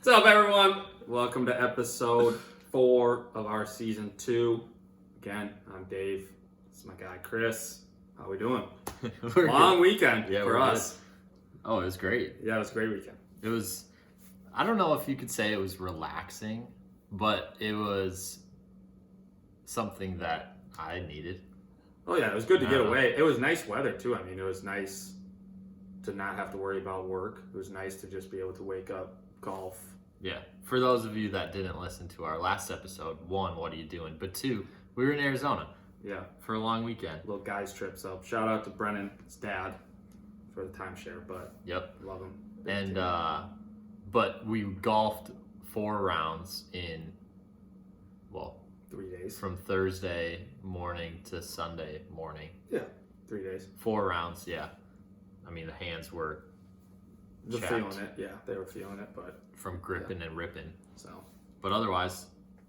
What's up, everyone? Welcome to episode 4 of our season 2. Again, I'm Dave. This is my guy, Chris. How we doing? Long weekend for us. Good. Oh, it was great. Yeah, it was a great weekend. It was, I don't know if you could say it was relaxing, but it was something that I needed. Oh, yeah, it was good to get away. It was nice weather, too. I mean, it was nice to not have to worry about work. It was nice to just be able to wake up, golf. Yeah. For those of you that didn't listen to our last episode, 1, what are you doing? But 2, we were in Arizona. Yeah. For a long weekend. Little guys trip. So shout out to Brennan's dad for the timeshare, but yep. Love him. And but we golfed 4 rounds in 3 days. From Thursday morning to Sunday morning. Yeah, 3 days. 4 rounds, yeah. I mean, the hands were feeling it. Yeah, they were feeling it, but from gripping and ripping. So, but otherwise,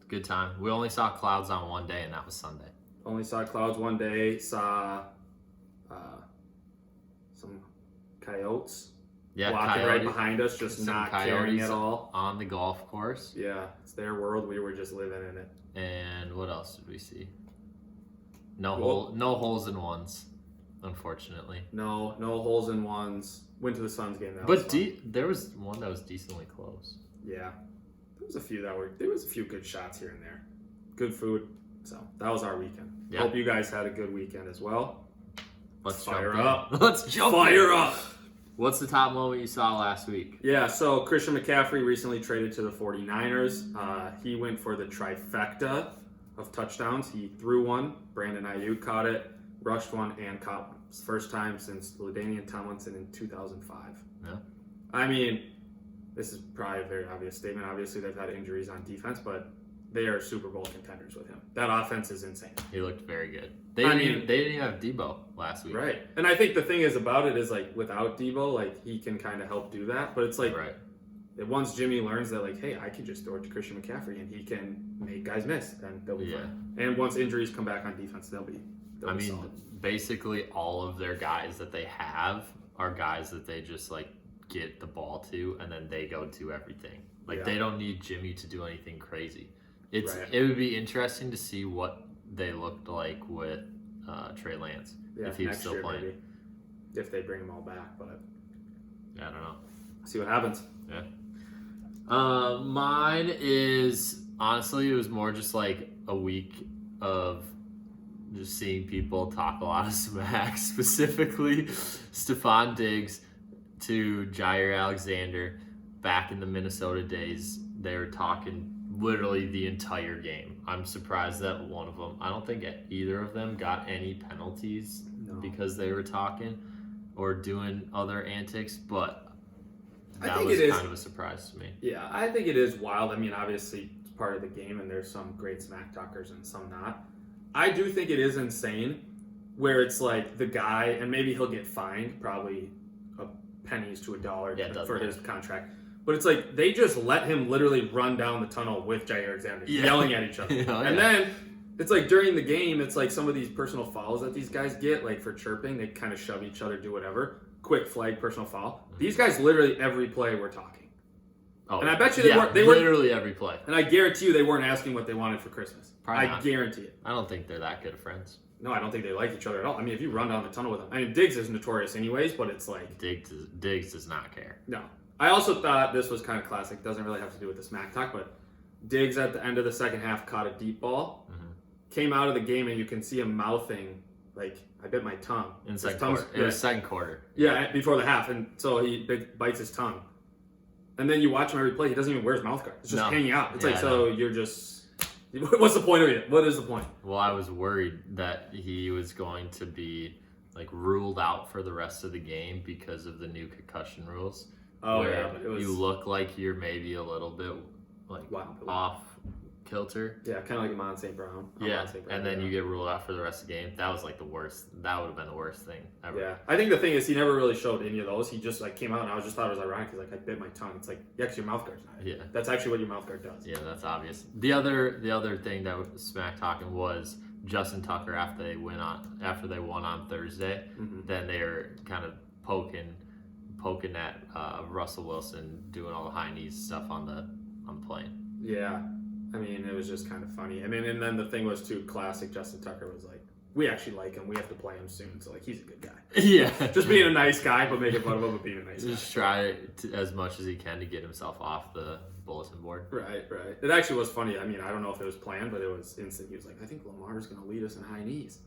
good time. We only saw clouds on one day, and that was Sunday. Only saw clouds one day. Saw some coyotes. Yeah, walking right behind us, just not caring at all on the golf course. Yeah, it's their world. We were just living in it. And what else did we see? No holes in ones, unfortunately. No holes in ones. Went to the Suns game. There was one that was decently close. Yeah, there was a few good shots here and there. Good food. So that was our weekend. Yeah. Hope you guys had a good weekend as well. Let's fire up. Let's jump. Fire up. What's the top moment you saw last week? Yeah, so Christian McCaffrey recently traded to the 49ers. He went for the trifecta of touchdowns. He threw one, Brandon Ayuk caught it, rushed one, and caught one. It's the first time since LaDainian Tomlinson in 2005. Yeah. I mean, this is probably a very obvious statement. Obviously, they've had injuries on defense, but they are Super Bowl contenders with him. That offense is insane. He looked very good. They didn't even have Debo last week. Right. And I think the thing is about it is, like, without Debo, like, he can kind of help do that. But it's like, once Jimmy learns that, like, hey, I can just throw it to Christian McCaffrey and he can make guys miss, then they'll be fine. And once injuries come back on defense, they'll be solid. Basically all of their guys that they have are guys that they just, like, get the ball to and then they go do everything. Like, they don't need Jimmy to do anything crazy. It would be interesting to see what they looked like with Trey Lance if he was still playing. Maybe, if they bring them all back, but I don't know. See what happens. Yeah. Mine is honestly, it was more just like a week of just seeing people talk a lot of smack, specifically Stephon Diggs to Jair Alexander. Back in the Minnesota days, they were talking literally the entire game. I'm surprised that one of them, I don't think either of them got any penalties because they were talking or doing other antics, but that was kind of a surprise to me. Yeah, I think it is wild. I mean, obviously it's part of the game and there's some great smack talkers and some not. I do think it is insane where it's like the guy, and maybe he'll get fined probably pennies to $1 for his contract. But it's like they just let him literally run down the tunnel with Jair Alexander, yelling at each other. Then it's like during the game, it's like some of these personal fouls that these guys get, like for chirping, they kind of shove each other, do whatever. Quick flag, personal foul. Mm-hmm. These guys literally every play were talking. Oh, and I bet you they weren't literally every play. And I guarantee you they weren't asking what they wanted for Christmas. Probably I guarantee it. I don't think they're that good of friends. No, I don't think they like each other at all. I mean, if you run down the tunnel with them, I mean, Diggs is notorious anyways, but it's like Diggs does not care. No. I also thought this was kind of classic. Doesn't really have to do with the smack talk, but Diggs at the end of the second half caught a deep ball, came out of the game, and you can see him mouthing, like, I bit my tongue. In the second quarter. It was second quarter. Yeah, before the half, and so he bites his tongue. And then you watch him every play, he doesn't even wear his mouth guard. It's just hanging out. It's you're just, what's the point of it? What is the point? Well, I was worried that he was going to be, like, ruled out for the rest of the game because of the new concussion rules. Oh, yeah. You look like you're maybe a little bit off kilter. Yeah, kind of like Amon St. Brown. And then you get ruled out for the rest of the game. That was like the worst. That would have been the worst thing ever. Yeah, I think the thing is he never really showed any of those. He just like came out and I just thought it was ironic. He's like, I bit my tongue. It's like, yeah, because your mouth guard's not. Yeah, that's actually what your mouth guard does. Yeah, that's obvious. The other thing that was smack talking was Justin Tucker after they won on Thursday. Mm-hmm. Then they were kind of poking poking at Russell Wilson doing all the high knees stuff on the plane. Yeah. I mean, it was just kind of funny. I mean, and then the thing was, too, classic Justin Tucker was like, we actually like him. We have to play him soon. So, like, he's a good guy. Yeah. Just being a nice guy, but making fun of him, but being a nice guy. Just try as much as he can to get himself off the bulletin board. Right. It actually was funny. I mean, I don't know if it was planned, but it was instant. He was like, I think Lamar's going to lead us in high knees.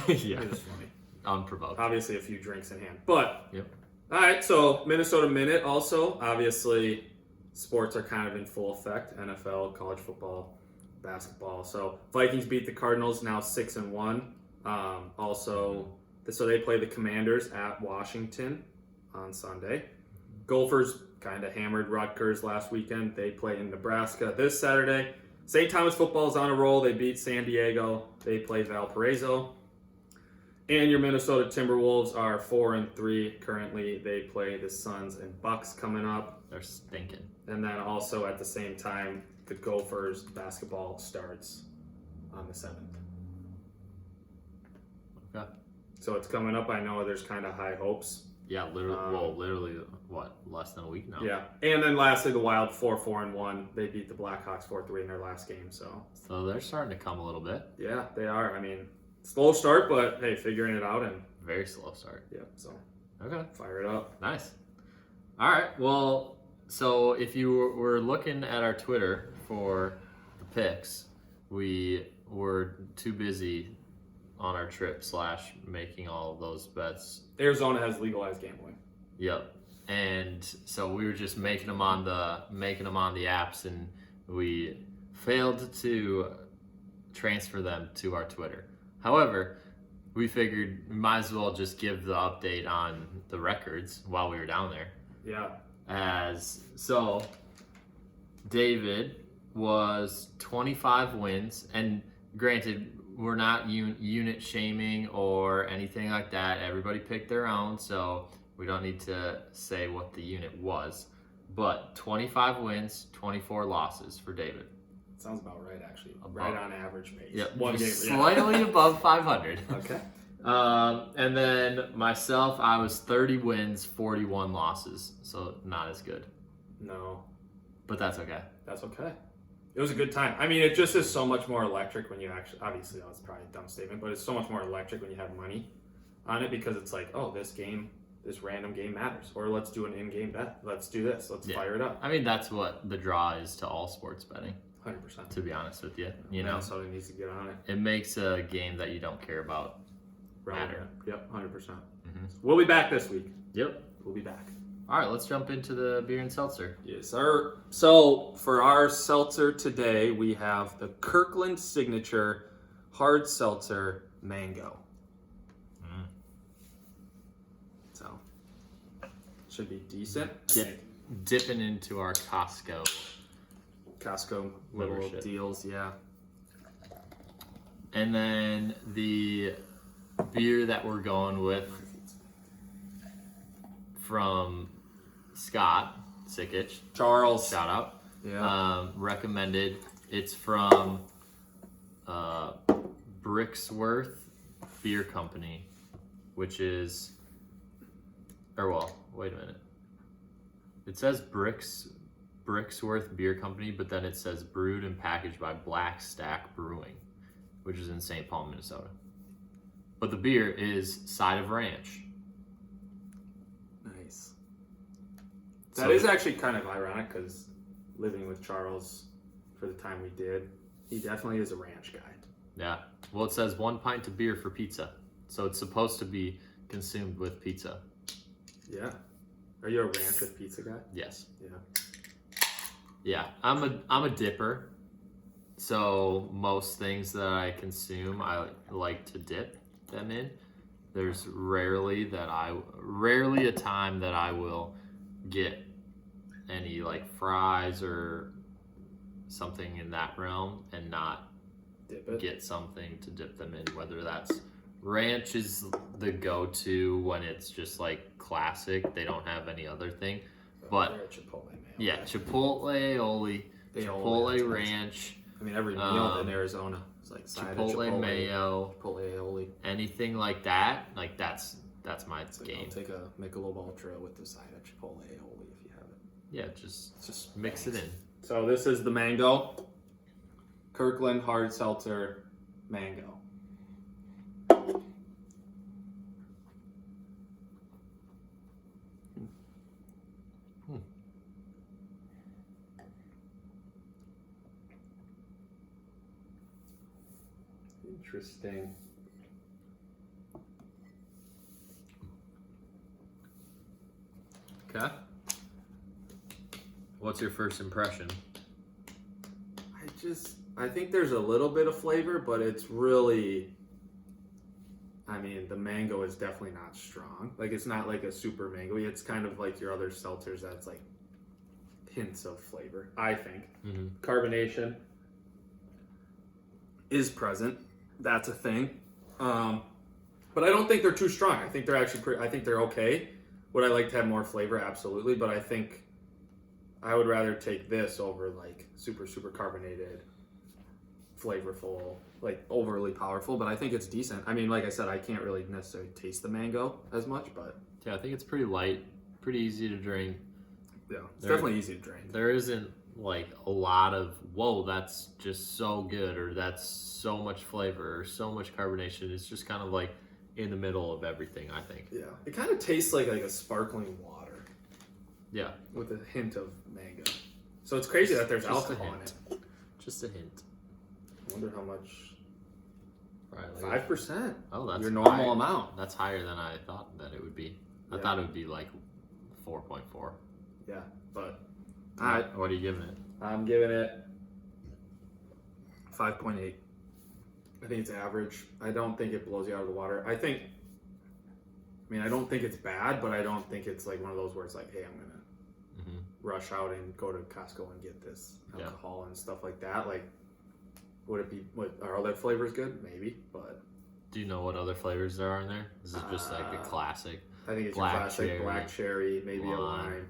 Yeah. It was funny. Unprovoked. Obviously, a few drinks in hand. But, yep. All right, so Minnesota Minute also. Obviously, sports are kind of in full effect. NFL, college football, basketball. So Vikings beat the Cardinals, now 6-1. So they play the Commanders at Washington on Sunday. Gophers kind of hammered Rutgers last weekend. They play in Nebraska this Saturday. St. Thomas football is on a roll. They beat San Diego. They play Valparaiso. And your Minnesota Timberwolves are 4-3 currently. They play the Suns and Bucks coming up. They're stinking. And then also at the same time, the Gophers basketball starts on the 7th. Okay. So it's coming up. I know there's kind of high hopes. Yeah, literally, what, less than a week now? Yeah. And then lastly, the Wild 4-1. They beat the Blackhawks 4-3 in their last game. So they're starting to come a little bit. Yeah, they are. I mean, slow start, but hey, figuring it out. And very slow start. Yeah, so okay. Fire it up. Nice. All right, well, so if you were looking at our Twitter for the picks, we were too busy on our trip / making all of those bets. Arizona has legalized gambling. Yep. And so we were just making them on the apps, and we failed to transfer them to our Twitter. However, we figured we might as well just give the update on the records while we were down there. Yeah. So David was 25 wins, and granted, we're not unit shaming or anything like that. Everybody picked their own, so we don't need to say what the unit was. But 25 wins, 24 losses for David. Sounds about right, actually. Right on average pace. Yep. One game. Slightly above 500. Okay. And then myself, I was 30 wins, 41 losses. So not as good. No. But that's okay. That's okay. It was a good time. I mean, it just is so much more electric when you actually, obviously that was probably a dumb statement, but it's so much more electric when you have money on it, because it's like, oh, this random game matters. Or let's do an in-game bet. Let's do this. Let's fire it up. I mean, that's what the draw is to all sports betting. 100%. To be honest with you. You know, Minnesota needs to get on it. It makes a game that you don't care about matter. Yep, 100%. We'll be back this week. Yep. We'll be back. All right, let's jump into the beer and seltzer. Yes, sir. So for our seltzer today, we have the Kirkland Signature Hard Seltzer Mango. So should be decent. Dipping into our Costco little deals, yeah. And then the beer that we're going with from Scott Sickich, Charles, shout out, recommended. It's from Brixworth Beer Company, which is, wait a minute. It says Brixworth Beer Company, but then it says brewed and packaged by BlackStack Brewing, which is in St. Paul, Minnesota. But the beer is Side of Ranch. Nice. That is actually kind of ironic, because living with Charles for the time we did, he definitely is a ranch guy. Yeah. Well, it says 1 pint of beer for pizza. So it's supposed to be consumed with pizza. Yeah. Are you a ranch with pizza guy? Yes. Yeah. Yeah. I'm a dipper. So most things that I consume, I like to dip them in. There's rarely a time that I will get any like fries or something in that realm and not get something to dip them in, whether that's ranch is the go-to when it's just like classic, they don't have any other thing, but Chipotle mayo. Yeah, Chipotle ranch. I mean, every meal in Arizona is like Chipotle mayo, Chipotle aioli. anything like that. Like that's that's my It's like, game. I'll take a Michelob Ultra with the side of Chipotle aioli if you have it. Yeah, just mix it in. So this is the mango. Kirkland hard seltzer mango. Interesting. Okay. What's your first impression? I think there's a little bit of flavor, but it's really, I mean, the mango is definitely not strong. Like, it's not like a super mango. It's kind of like your other seltzers that's like hints of flavor, I think. Mm-hmm. Carbonation is present. That's a thing. But I don't think they're too strong. I think they're actually I think they're okay. Would I like to have more flavor? Absolutely. But I think I would rather take this over like super, super carbonated, flavorful, like overly powerful. But I think it's decent. I mean, like I said, I can't really necessarily taste the mango as much, but Yeah, I think it's pretty light, pretty easy to drink. yeah, it's definitely easy to drink. There isn't like a lot of, whoa, that's just so good, or that's so much flavor, or so much carbonation. It's just kind of like in the middle of everything, I think. Yeah, it kind of tastes like a sparkling water Yeah, with a hint of mango. So it's crazy that there's Just a alcohol in hint. it. just a hint. I wonder how much. Right, like 5%. Oh, that's your normal high. amount. That's higher than I thought that it would be. I Yeah. thought it would be like 4.4. Yeah, but All right, what are you giving it? I'm giving it 5.8. I think it's average. I don't think it blows you out of the water. I don't think it's bad, but I don't think it's like one of those where it's like, hey, I'm gonna Mm-hmm. rush out and go to Costco and get this Yeah. alcohol and stuff like that. Like, would it be? Are other flavors good? Maybe, but Do you know what other flavors there are in there? This is just like a classic. I think it's Black your classic cherry, black cherry, maybe a lime. lime,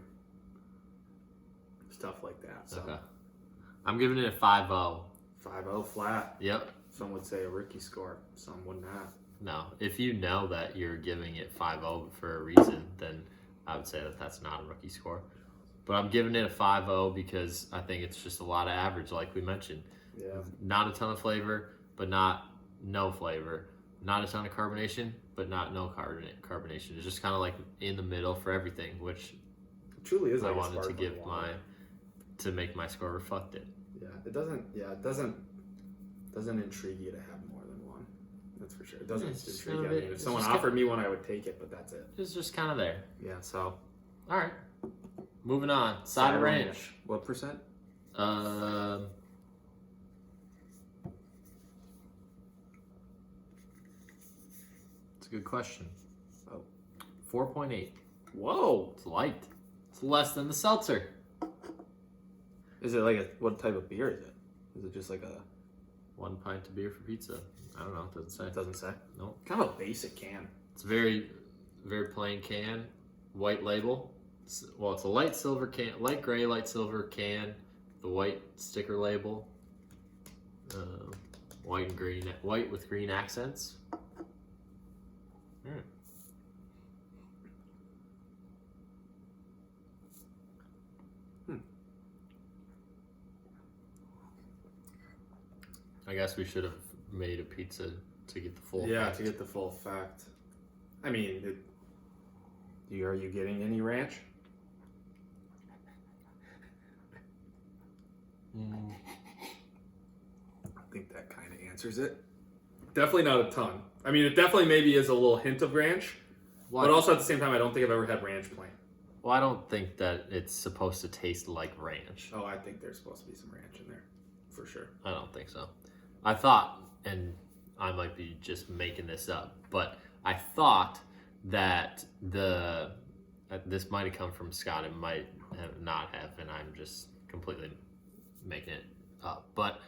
stuff like that. So Okay. I'm giving it a 5.0. 5.0 flat. Yep. Some would say a rookie score. Some would not. No, if you know that you're giving it 5.0 for a reason, then I would say that that's not a rookie score. But I'm giving it a 5.0 because I think it's just a lot of average, like we mentioned. Yeah. Not a ton of flavor, but not no flavor. Not a ton of carbonation, but not no carbonation. It's just kind of like in the middle for everything, which It truly is I like a wanted to sparkling give water. to make my score reflect it. Yeah, it doesn't intrigue you to have more than one. That's for sure. It doesn't It's just intrigue kind you. of I mean, if it's someone just offered me one, I would take it, but that's it. It's just kind of there. Yeah. So All right. Moving on. Cider Ranch. What percent? It's a good question. Oh. 4.8. Whoa. It's light. It's less than the seltzer. Is it like what type of beer is it? Is it just like a? 1 pint of beer for pizza. I don't know. It doesn't say. It doesn't say. No. Kind of a basic can. It's very, very plain can. White label. It's a light silver can, light gray, light silver can. The white sticker label. White and green, white with green accents. I guess we should have made a pizza to get the full Yeah, effect. to get the full effect. I mean, are you getting any ranch? I think that kind of answers it. Definitely not a ton. I mean, it definitely maybe is a little hint of ranch, but also at the same time, I don't think I've ever had ranch plain. Well, I don't think that it's supposed to taste like ranch. Oh, I think there's supposed to be some ranch in there, for sure. I don't think so. I thought, and I might be just making this up, but I thought that this might have come from Scott. It might not have, and I'm just completely making it up. But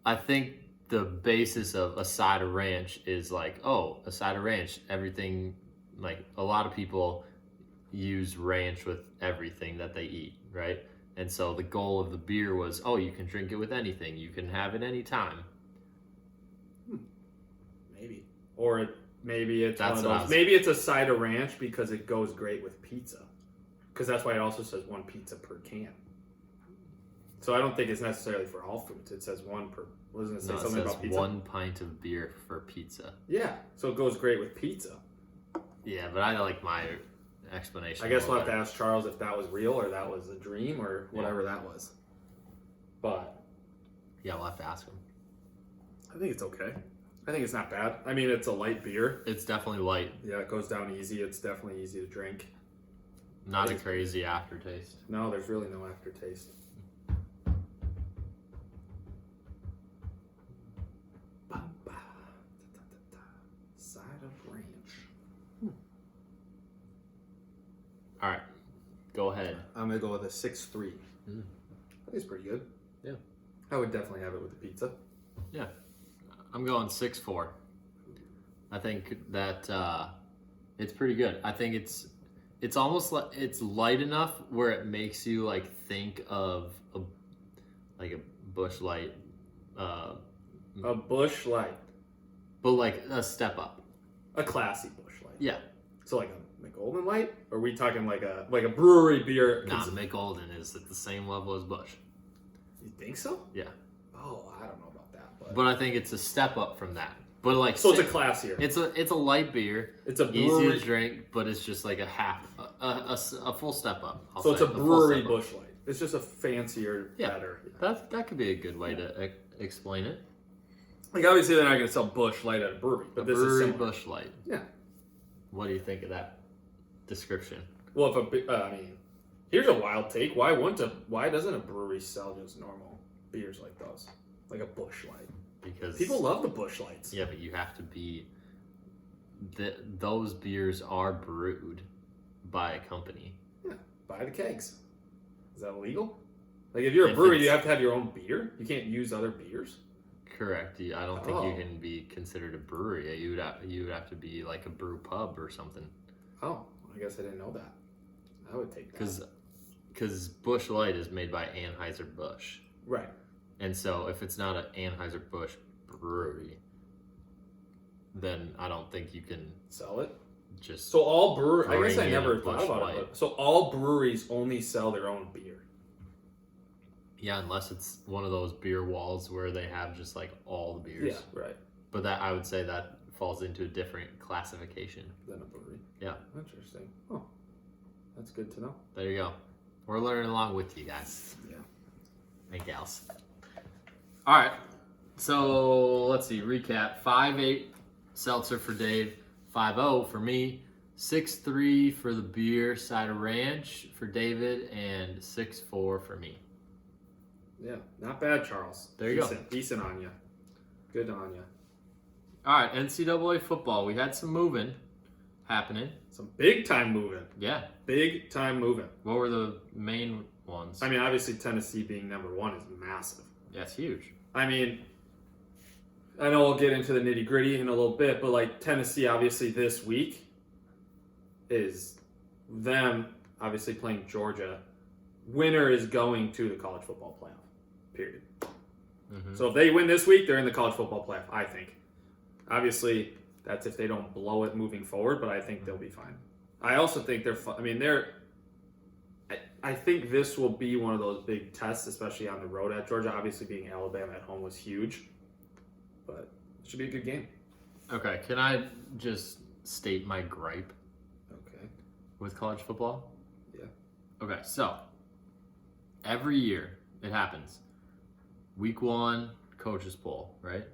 I think the basis of a side of ranch is like, oh, a side of ranch, everything, like a lot of people use ranch with everything that they eat, right? And so the goal of the beer was, oh, you can drink it with anything. You can have it anytime. Maybe. Or maybe it's That's one of what I those. was- Maybe it's a side of ranch because it goes great with pizza. Because that's why it also says 1 pizza per can. So I don't think it's necessarily for all foods. It says 1 per. Wasn't it say No, it something says about pizza? 1 pint of beer for pizza. Yeah, so it goes great with pizza. Yeah, but I like my explanation. I guess a we'll little have to ask Charles if that was real or that was a dream or whatever that was. But better. Yeah, we'll have to ask him. I think it's okay. I think it's not bad. I mean, it's a light beer. It's definitely light. Yeah, it goes down easy. It's definitely easy to drink. Not a crazy aftertaste. No, there's really no aftertaste. Side of ranch. All right, go ahead. I'm gonna go with a 6-3. Mm. I think it's pretty good. Yeah. I would definitely have it with the pizza. Yeah, I'm going 6-4. I think that it's pretty good. I think it's almost like it's light enough where it makes you like think of a Busch Light, A Busch Light. but like a step up. A classy Busch Light. Yeah. So like a Golden Light? Or are we talking like a brewery beer? Nah, the Golden is at the same level as Busch. You think so? Yeah. Oh, I don't know about that. But I think it's a step up from that. But like, So it's a classier. It's a light beer. It's a easy brewery. to drink, but it's just like a full step up. So it's a brewery full step up. Busch Light. It's just a fancier, Yeah. better. Yeah. That could be a good way to explain it. Like obviously they're not going to sell Busch Light at a brewery, but A this brewery is similar. Busch Light. Yeah. What do you think of that description? Well, I mean, here's a wild take. Why doesn't a brewery sell just normal beers like those, like a Busch Light? Because People love the Busch Lights. Yeah, but you have to be. Those beers are brewed by a company. Yeah. Buy the kegs. Is that illegal? Like if you're a If brewery, it's- you have to have your own beer. You can't use other beers. Correct. I don't think you Oh. can be considered a brewery. You would have to be like a brew pub or something. Oh, I guess I didn't know that. I would take that. Because Busch Light is made by Anheuser-Busch. Right. And so if it's not an Anheuser-Busch brewery, then I don't think you can Sell it. just... So all breweries. I guess Bring I in never a thought Busch about Light. it. But, so all breweries only sell their own beer. Yeah, unless it's one of those beer walls where they have just like all the beers. Yeah. Right. But that I would say that falls into a different classification. Then a brewery. Yeah. Interesting. Oh, that's good to know. There you go. We're learning along with you guys. Yeah. And gals. All right. So let's see. Recap. 5-8 Seltzer for Dave. 5-0 for me. 6-3 for the beer Cider Ranch for David. And 6-4 for me. Yeah. Not bad, Charles. There you go. Decent on you. Good on you. All right. NCAA football. We had some moving happening. Some big time moving. Yeah. Big time moving. What were the main ones? I mean, obviously Tennessee being number 1 is massive. Yeah, it's huge. I mean, I know we'll get into the nitty gritty in a little bit, but like Tennessee, obviously this week is them obviously playing Georgia. Winner is going to the college football playoff. Period. Mm-hmm. So if they win this week, they're in the college football playoff. I think. Obviously, that's if they don't blow it moving forward, but I think they'll be fine. I also think they're. I mean, they're. I think this will be one of those big tests, especially on the road at Georgia. Obviously, being Alabama at home was huge, but it should be a good game. Okay, can I just state my gripe Okay. with college football? Yeah. Okay, so every year it happens. Week 1, coaches poll, right?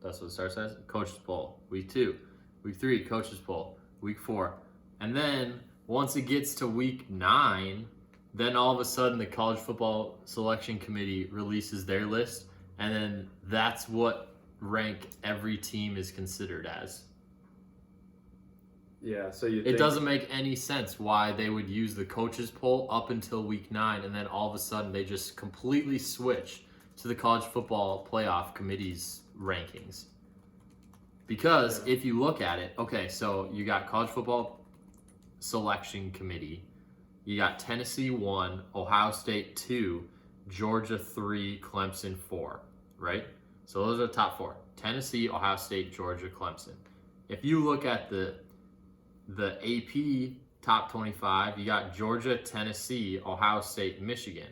That's what it starts as. Coaches poll. Week 2, week 3, coaches poll. Week 4, and then once it gets to week 9, then all of a sudden the college football selection committee releases their list, and then that's what rank every team is considered as. Yeah. So you. It doesn't make any sense why they would use the coaches poll up until week 9, and then all of a sudden they just completely switch to the college football playoff committee's rankings. Because if you look at it, okay, so you got college football selection committee, you got Tennessee 1, Ohio State 2, Georgia 3, Clemson 4, right? So those are the top 4. Tennessee, Ohio State, Georgia, Clemson. if you look at the AP top 25, you got Georgia, Tennessee, Ohio State, Michigan.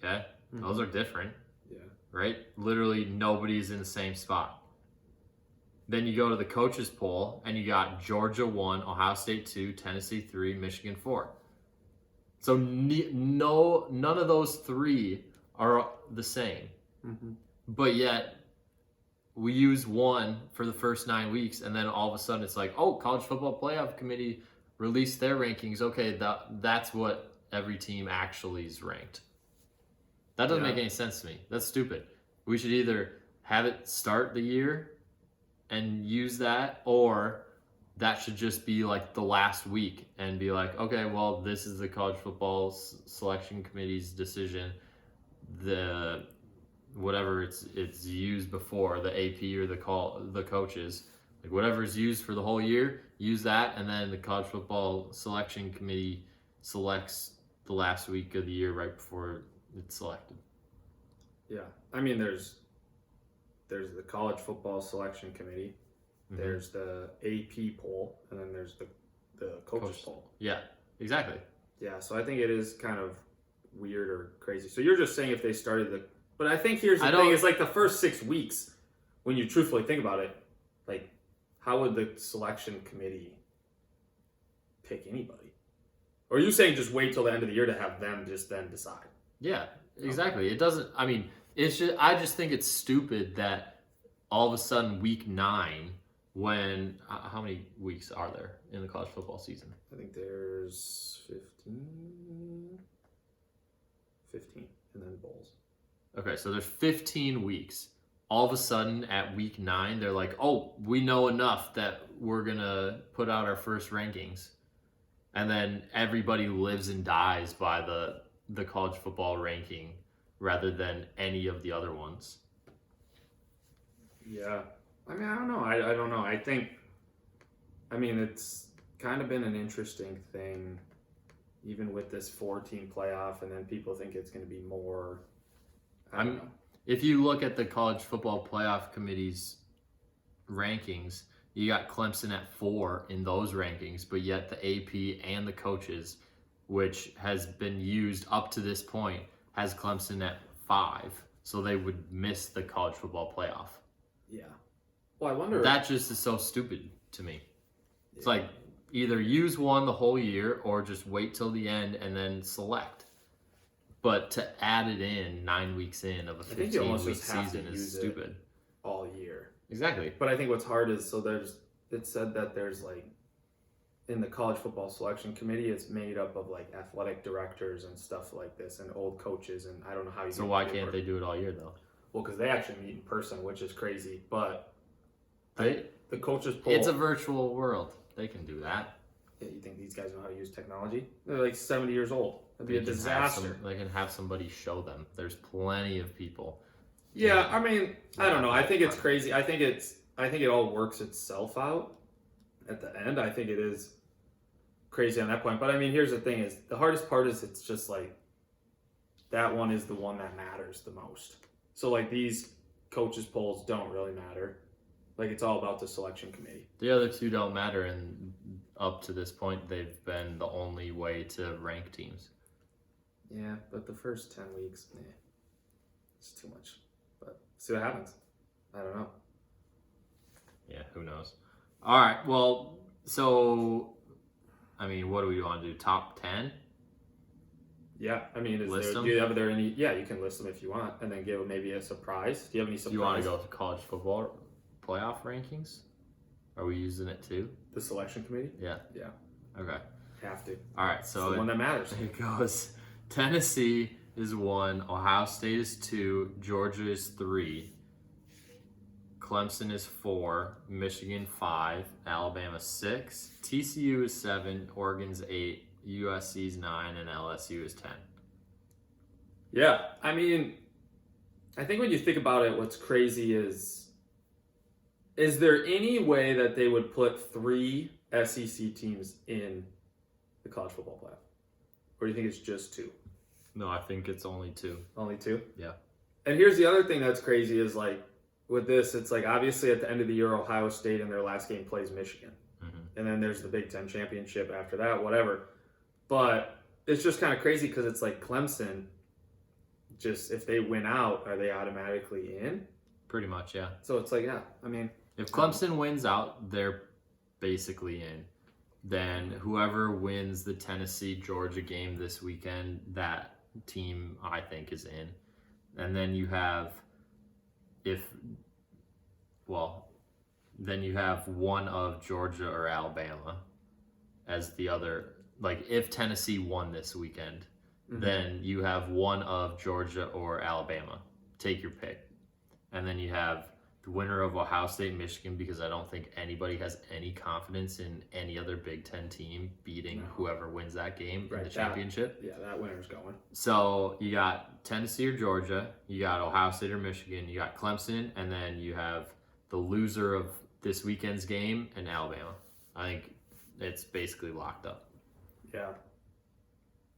Okay? Those are different. Yeah. Right? Literally nobody's in the same spot. Then you go to the coaches poll, and you got Georgia 1, Ohio State 2, Tennessee 3, Michigan 4. So none of those three are the same. Mm-hmm. But yet, we use one for the first 9 weeks, and then all of a sudden it's like, oh, College Football Playoff Committee released their rankings. Okay, that's what every team actually is ranked. That doesn't make any sense to me. That's stupid. We should either have it start the year and use that, or that should just be like the last week and be like, okay, well, this is the College Football Selection Committee's decision. Whatever it's used before, the AP or the coaches, like whatever is used for the whole year, use that, and then the College Football Selection Committee selects the last week of the year right before it's selected. Yeah, I mean, there's the College Football Selection Committee, there's the AP poll, and then there's the coaches poll. Yeah, exactly. Yeah, so I think it is kind of weird or crazy. So you're just saying if they started but I think here's the thing: is like the first 6 weeks, when you truthfully think about it, like how would the selection committee pick anybody? Or are you saying just wait till the end of the year to have them just then decide? Yeah, exactly. It doesn't. I mean, it's just. I just think it's stupid that all of a sudden week 9, when how many weeks are there in the college football season? I think there's 15, and then bowls. Okay, so there's 15 weeks. All of a sudden at week 9, they're like, oh, we know enough that we're going to put out our first rankings. And then everybody lives and dies by the college football ranking rather than any of the other ones. Yeah. I mean, I don't know. I don't know. It's kind of been an interesting thing, even with this 4-team playoff, and then people think it's going to be more. I don't know. If you look at the College Football Playoff Committee's rankings, you got Clemson at 4 in those rankings, but yet the AP and the coaches, which has been used up to this point, has Clemson at 5. So they would miss the College Football Playoff. Yeah. Well, I wonder. That just is so stupid to me. It's like either use one the whole year or just wait till the end and then select. But to add it in 9 weeks in of a 15-week season is stupid. All year. Exactly. But I think what's hard is, it said that there's like, in the College Football Selection Committee, it's made up of like athletic directors and stuff like this and old coaches, and I don't know how you. So why can't they do it all year though? Well, because they actually meet in person, which is crazy. But the coaches poll. It's a virtual world. They can do that. Yeah, you think these guys know how to use technology? They're like 70 years old. That'd be a disaster. They can have somebody show them. There's plenty of people. Yeah, I mean, I don't know. I think it's crazy. I think it all works itself out at the end. I think it is crazy on that point. But I mean, here's the thing: is the hardest part is it's just like that one is the one that matters the most. So like these coaches polls don't really matter. Like it's all about the selection committee. The other two don't matter, and up to this point, they've been the only way to rank teams. Yeah, but the first 10 weeks, it's too much. But see what happens. I don't know. Yeah, who knows? All right, well, so, I mean, what do we want to do? Top 10? Yeah, I mean, do you have there any? Yeah, you can list them if you want, and then give maybe a surprise. Do you have any surprise? Do you want to go to college football playoff rankings? Are we using it too? The selection committee? Yeah. Yeah. Okay. Have to. All right, so it's the one that matters. It goes. Tennessee is 1, Ohio State is 2, Georgia is 3, Clemson is 4, Michigan 5, Alabama 6, TCU is 7, Oregon's 8, USC is 9, and LSU is 10. Yeah, I mean, I think when you think about it, what's crazy is there any way that they would put 3 SEC teams in the college football playoff? Or do you think it's just 2? No, I think it's only 2. Only 2? Yeah. And here's the other thing that's crazy is like, with this, it's like obviously at the end of the year, Ohio State in their last game plays Michigan. Mm-hmm. And then there's the Big Ten championship after that, whatever. But it's just kind of crazy because it's like Clemson, just if they win out, are they automatically in? Pretty much, yeah. So it's like, yeah, I mean. If Clemson wins out, they're basically in. Then whoever wins the Tennessee-Georgia game this weekend, that team, I think, is in. And then you have, then you have one of Georgia or Alabama as the other. Like, if Tennessee won this weekend, then you have one of Georgia or Alabama. Take your pick. And then you have the winner of Ohio State and Michigan, because I don't think anybody has any confidence in any other Big Ten team beating whoever wins that game in the championship. That winner's going. So you got Tennessee or Georgia, you got Ohio State or Michigan, you got Clemson, and then you have the loser of this weekend's game and Alabama. I think it's basically locked up. Yeah.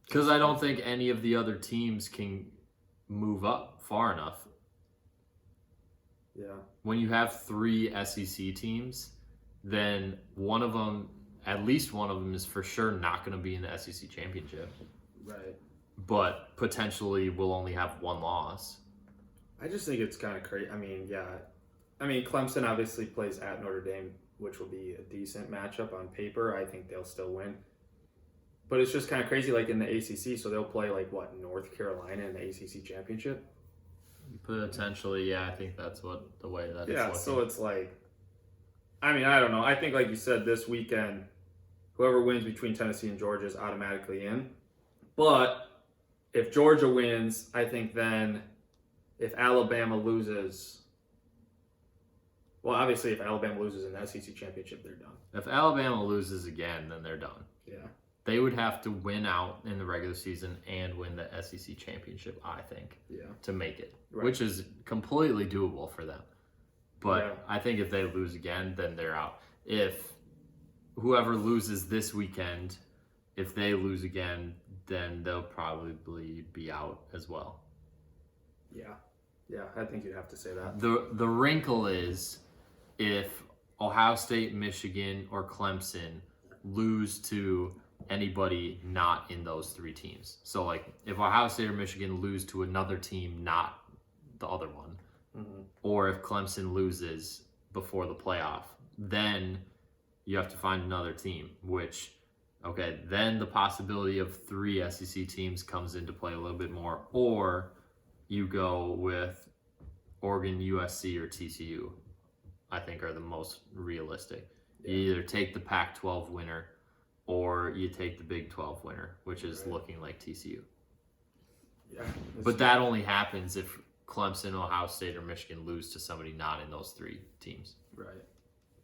Because I don't think any of the other teams can move up far enough. Yeah. When you have 3 SEC teams, then one of them, at least one of them, is for sure not going to be in the SEC championship. Right. But potentially will only have 1 loss. I just think it's kind of crazy. I mean, yeah. I mean, Clemson obviously plays at Notre Dame, which will be a decent matchup on paper. I think they'll still win. But it's just kind of crazy, like in the ACC. So they'll play like what, North Carolina in the ACC championship. Potentially, yeah. I think that's the way that it's looking. Yeah, so it's like, I mean, I don't know. I think, like you said, this weekend, whoever wins between Tennessee and Georgia is automatically in. But if Georgia wins, I think then if Alabama loses, well, obviously if Alabama loses in the SEC championship, they're done. If Alabama loses again, then they're done. Yeah. They would have to win out in the regular season and win the SEC championship, I think, to make it, which is completely doable for them. But I think if they lose again, then they're out. If whoever loses this weekend, if they lose again, then they'll probably be out as well. Yeah. Yeah, I think you'd have to say that. The wrinkle is if Ohio State, Michigan, or Clemson lose to anybody not in those 3 teams. So, like, if Ohio State or Michigan lose to another team, not the other one, or if Clemson loses before the playoff, then you have to find another team, which, okay, then the possibility of 3 SEC teams comes into play a little bit more, or you go with Oregon, USC, or TCU, I think are the most realistic. You either take the Pac-12 winner or you take the Big 12 winner, which is looking like TCU. Yeah. But that only happens if Clemson, Ohio State, or Michigan lose to somebody not in those 3 teams. Right.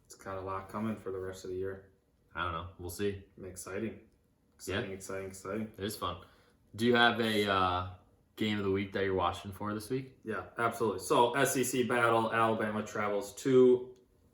It's kind of a lot coming for the rest of the year. I don't know. We'll see. Exciting. Exciting. It is fun. Do you have a game of the week that you're watching for this week? Yeah, absolutely. So, SEC battle, Alabama travels to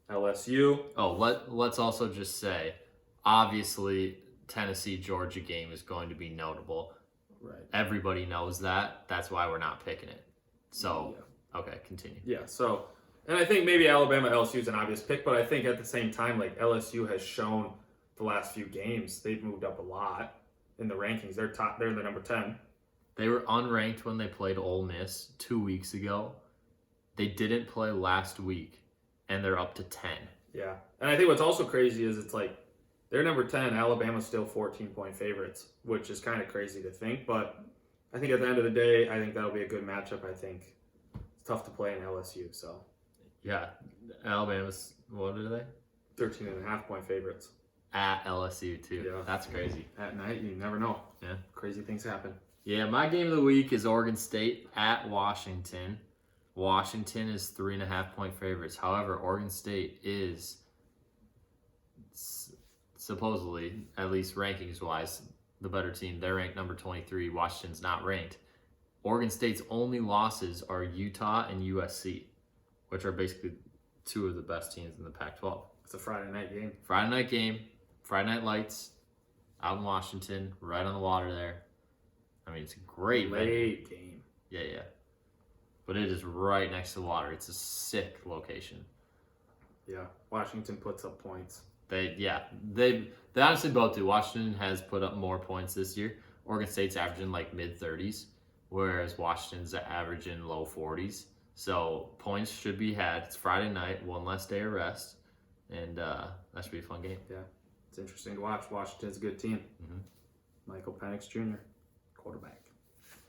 LSU. Oh, let's also just say, obviously, Tennessee-Georgia game is going to be notable. Right. Everybody knows that. That's why we're not picking it. So, okay, continue. Yeah, so, and I think maybe Alabama-LSU is an obvious pick, but I think at the same time, like, LSU has shown the last few games, they've moved up a lot in the rankings. They're in the number 10. They were unranked when they played Ole Miss 2 weeks ago. They didn't play last week, and they're up to 10. Yeah, and I think what's also crazy is it's like, they're number 10, Alabama's still 14-point favorites, which is kind of crazy to think. But I think at the end of the day, I think that'll be a good matchup. I think it's tough to play in LSU. So yeah, Alabama's, what are they? 13.5-point favorites. At LSU, too. Yeah. That's crazy. At night, you never know. Yeah. Crazy things happen. Yeah, my game of the week is Oregon State at Washington. Washington is 3.5-point favorites. However, Oregon State is supposedly, at least rankings-wise, the better team. They're ranked number 23. Washington's not ranked. Oregon State's only losses are Utah and USC, which are basically 2 of the best teams in the Pac-12. It's a Friday night game. Friday night lights, out in Washington, right on the water there. I mean, it's a great late game. Yeah. but it is right next to the water. It's a sick location. Yeah, Washington puts up points. They honestly both do. Washington has put up more points this year. Oregon State's averaging like mid-30s, whereas Washington's averaging low 40s. So points should be had. It's Friday night, one less day of rest, and that should be a fun game. Yeah, it's interesting to watch. Washington's a good team. Mm-hmm. Michael Penix Jr., quarterback.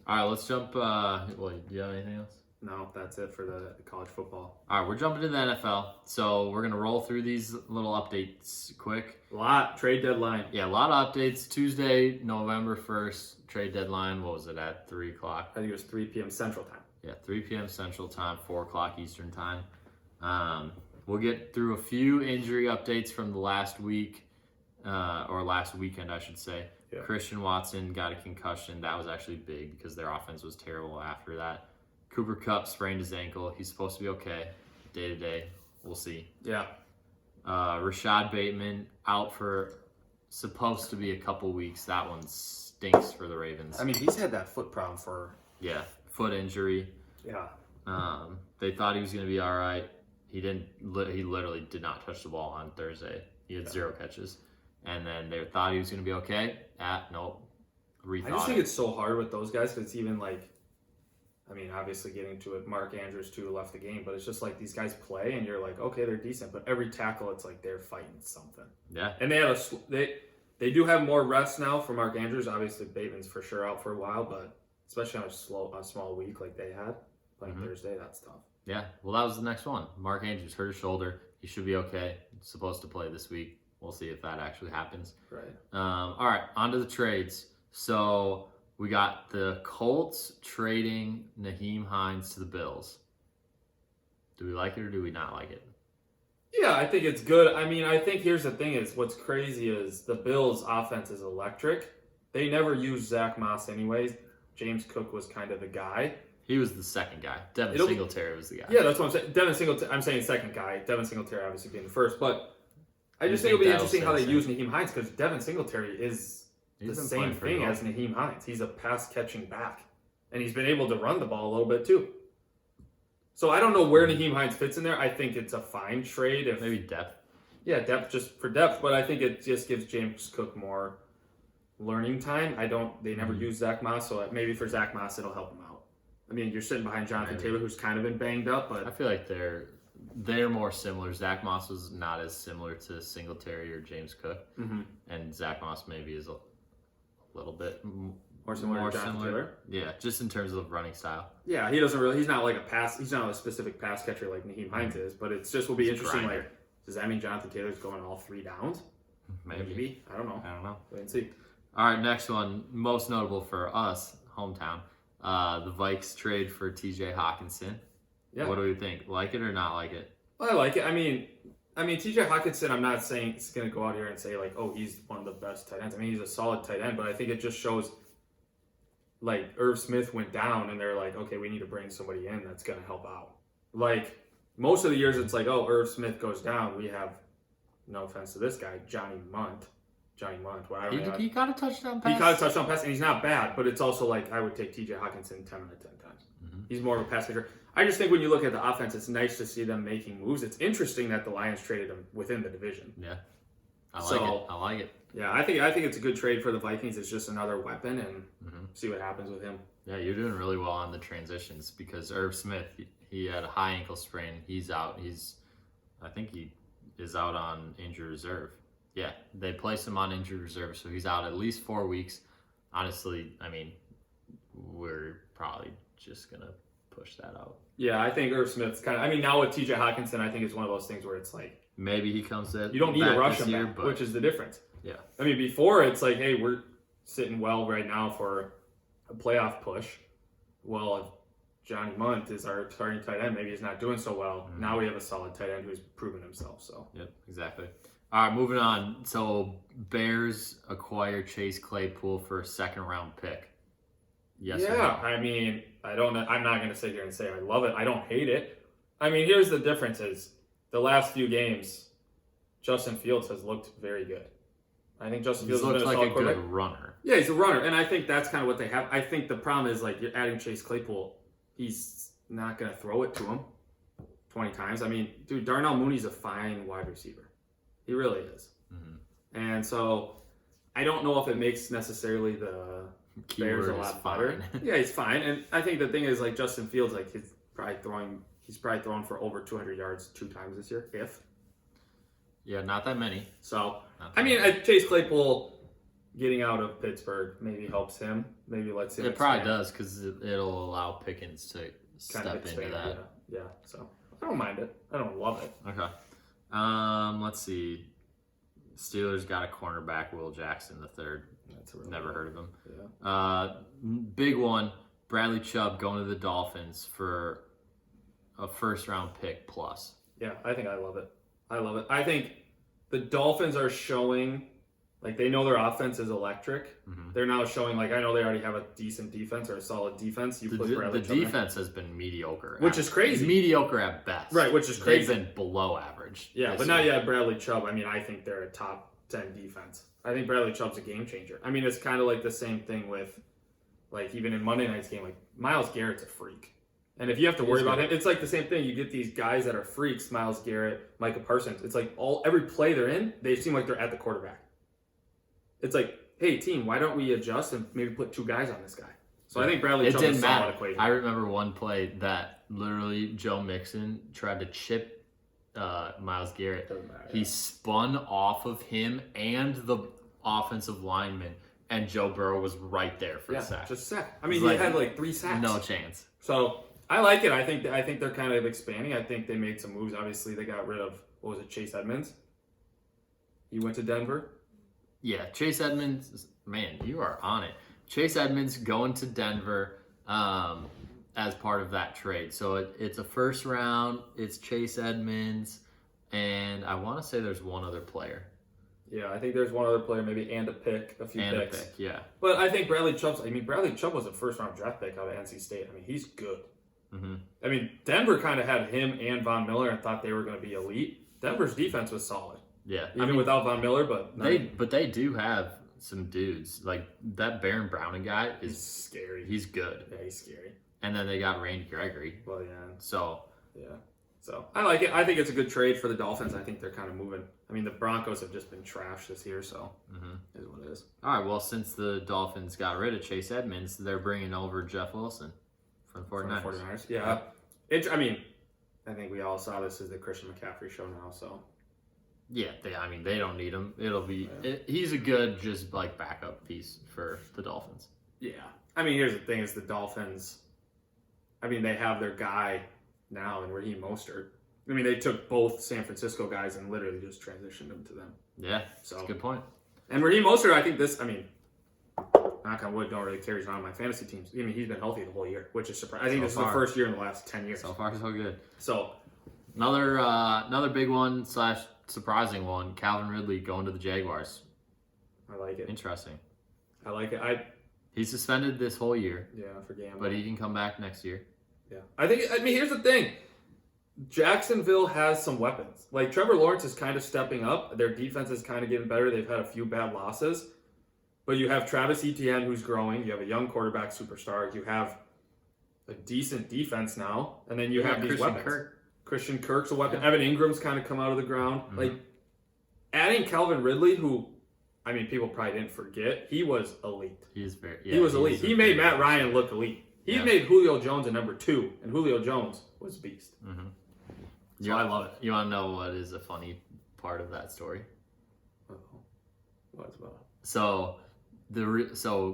All right, let's jump. Well, do you have anything else? No, that's it for the college football. All right, we're jumping to the NFL. So we're going to roll through these little updates quick. Trade deadline. Yeah, a lot of updates. Tuesday, November 1st, trade deadline. What was it at 3 o'clock? I think it was 3 p.m. Central Time. Yeah, 3 p.m. Central Time, 4 o'clock Eastern Time. We'll get through a few injury updates from the last week, or last weekend, I should say. Yeah. Christian Watson got a concussion. That was actually big because their offense was terrible after that. Cooper Kupp sprained his ankle. He's supposed to be okay day to day. We'll see. Yeah. Rashad Bateman out for supposed to be a couple weeks. That one stinks for the Ravens. I mean, he's had that foot problem for... Yeah, foot injury. Yeah. They thought he was going to be all right. He didn't. He literally did not touch the ball on Thursday. He had 0 catches. And then they thought he was going to be okay. Nope. Rethought. I just think it's so hard with those guys because it's even like... I mean, obviously getting to it, Mark Andrews too left the game, but it's just like these guys play and you're like, okay, they're decent, but every tackle it's like they're fighting something. Yeah. And they do have more rest now for Mark Andrews. Obviously, Bateman's for sure out for a while, but especially on a small week like they had playing Thursday, that's tough. Yeah. Well, that was the next one. Mark Andrews hurt his shoulder. He should be okay. He's supposed to play this week. We'll see if that actually happens. Right. All right. On to the trades. So we got the Colts trading Nyheim Hines to the Bills. Do we like it or do we not like it? Yeah, I think it's good. I mean, I think here's the thing is what's crazy is the Bills' offense is electric. They never used Zach Moss anyways. James Cook was kind of the guy. He was the second guy. Devin Singletary was the guy. Yeah, that's what I'm saying. Devin Singletary, I'm saying second guy. Devin Singletary obviously being the first. But I just think it'll be interesting how they use Nyheim Hines because Devin Singletary is the same thing as Nyheim Hines. He's a pass-catching back. And he's been able to run the ball a little bit too. So I don't know where Nyheim Hines fits in there. I think it's a fine trade. Maybe depth. Yeah, depth just for depth. But I think it just gives James Cook more learning time. They never use Zach Moss. So maybe for Zach Moss, it'll help him out. I mean, you're sitting behind Jonathan Taylor, who's kind of been banged up. But I feel like they're more similar. Zach Moss was not as similar to Singletary or James Cook. Mm-hmm. And Zach Moss maybe is a little bit more similar to Jonathan Taylor. Yeah, just in terms of running style. Yeah, he's not a specific pass catcher like Nyheim Hines is, but it's just will be interesting. Like, does that mean Jonathan Taylor's going all 3 downs? Maybe. I don't know. Wait and see. All right, next one, most notable for us, hometown. The Vikes trade for TJ Hawkinson. Yeah. What do we think? Like it or not like it? Well, I like it. I mean, TJ Hawkinson, I'm not saying it's going to go out here and say, like, oh, he's one of the best tight ends. I mean, he's a solid tight end, but I think it just shows, like, Irv Smith went down, and they're like, okay, we need to bring somebody in that's going to help out. Like, most of the years, it's like, oh, Irv Smith goes down. We have, no offense to this guy, Johnny Munt. He got a touchdown pass. He caught a touchdown pass, and he's not bad, but it's also like, I would take TJ Hawkinson 10 out of 10 times. Mm-hmm. He's more of a pass catcher. I just think when you look at the offense, it's nice to see them making moves. It's interesting that the Lions traded him within the division. Yeah, I like it. Yeah, I think it's a good trade for the Vikings. It's just another weapon, and see what happens with him. Yeah, you're doing really well on the transitions because Irv Smith, he had a high ankle sprain. He's out. I think he is out on injured reserve. Yeah, they placed him on injured reserve, so he's out at least 4 weeks. Honestly, I mean, we're probably just gonna push that out. Yeah, I think Irv Smith's kind of. I mean, now with TJ Hawkinson, I think it's one of those things where it's like maybe he comes in. You don't need to rush him back, which is the difference. Yeah, I mean, before it's like, hey, we're sitting well right now for a playoff push. Well, if Johnny Munt is our starting tight end, maybe he's not doing so well. Mm-hmm. Now we have a solid tight end who's proven himself. So. Yep, exactly. All right, moving on. So Bears acquire Chase Claypool for a 2nd-round pick. Yes. Yeah, no? I mean, I don't know. I'm not going to sit here and say I love it. I don't hate it. I mean, here's the difference: is the last few games, Justin Fields has looked very good. I think Justin Fields looks like a good runner. Yeah, he's a runner, and I think that's kind of what they have. I think the problem is like you're adding Chase Claypool. He's not going to throw it to him 20 times. I mean, dude, Darnell Mooney's a fine wide receiver. He really is. Mm-hmm. And so I don't know if it makes necessarily the Bears a lot better. Yeah, he's fine. And I think the thing is, like, Justin Fields, like, he's probably throwing for over 200 yards 2 times this year, if. Yeah, not that many. So, I mean, Chase Claypool getting out of Pittsburgh maybe helps him. Maybe lets him. It probably does because it'll allow Pickens to step into that. Yeah. So I don't mind it. I don't love it. Okay. Let's see. Steelers got a cornerback, Will Jackson III. Never heard of him. Yeah. Big one. Bradley Chubb going to the Dolphins for a first-round pick plus. Yeah, I think I love it. I think the Dolphins are showing, like, they know their offense is electric. Mm-hmm. They're now showing, like, I know they already have a decent defense or a solid defense. The defense has been mediocre. Which is crazy. Mediocre at best. Right, which is crazy. They've been below average. Yeah, but now you have Bradley Chubb. I mean, I think they're a top 10 defense. I think Bradley Chubb's a game changer. I mean, it's kind of like the same thing with, like, even in Monday night's game, like, Myles Garrett's a freak. And if you have to worry about him, it's like the same thing. You get these guys that are freaks, Myles Garrett, Micah Parsons. It's like every play they're in, they seem like they're at the quarterback. It's like, hey, team, why don't we adjust and maybe put 2 guys on this guy? So I think Bradley Chubb is a solid equation. I remember one play that literally Joe Mixon tried to chip Myles Garrett. He spun off of him and the offensive lineman, and Joe Burrow was right there for a sack. Just sack. I mean, he had like 3 sacks. No chance. So I like it. I think they're kind of expanding. I think they made some moves. Obviously, they got rid of, Chase Edmonds. He went to Denver. Yeah, Chase Edmonds, man, you are on it. Chase Edmonds going to Denver as part of that trade. So it's a first round. It's Chase Edmonds, and I want to say there's one other player. Yeah, I think there's one other player maybe and a pick, a few picks. Yeah. But I think Bradley Chubb was a first-round draft pick out of NC State. I mean, he's good. Mm-hmm. I mean, Denver kind of had him and Von Miller and thought they were going to be elite. Denver's defense was solid. Yeah. Even without Von Miller, but they do have some dudes. Like, that Baron Browning guy is scary. He's good. Yeah, he's scary. And then they got Randy Gregory. Well, yeah. So, yeah. So, I like it. I think it's a good trade for the Dolphins. I think they're kind of moving. I mean, the Broncos have just been trash this year, so is what it is. All right, well, since the Dolphins got rid of Chase Edmonds, they're bringing over Jeff Wilson from the 49ers. Yeah. I think we all saw this as the Christian McCaffrey show now, so. Yeah, they don't need him. He's a good, just, like, backup piece for the Dolphins. Yeah. I mean, here's the thing is the Dolphins, I mean, they have their guy now in Raheem Mostert. I mean, they took both San Francisco guys and literally just transitioned them to them. Yeah, that's a good point. And Raheem Mostert, I think knock on wood, don't really carry around my fantasy teams. I mean, he's been healthy the whole year, which is surprising. I think this is the first year in the last 10 years. So far, so good. So, another big one / surprising one, Calvin Ridley going to the Jaguars. I like it. Interesting. I like it. He's suspended this whole year. Yeah, for gambling. But he can come back next year. Yeah. I mean, here's the thing. Jacksonville has some weapons. Like, Trevor Lawrence is kind of stepping up. Their defense is kind of getting better. They've had a few bad losses. But you have Travis Etienne, who's growing. You have a young quarterback superstar. You have a decent defense now. And then you have these weapons. Christian Kirk's a weapon. Yeah. Evan Ingram's kind of come out of the ground. Mm-hmm. Like, adding Calvin Ridley, who, I mean, people probably didn't forget, he was elite. He was elite. He made Matt Ryan look elite. He made Julio Jones a number 2, and Julio Jones was a beast. Mm-hmm. So I love it. You want to know what is a funny part of that story? What's about? So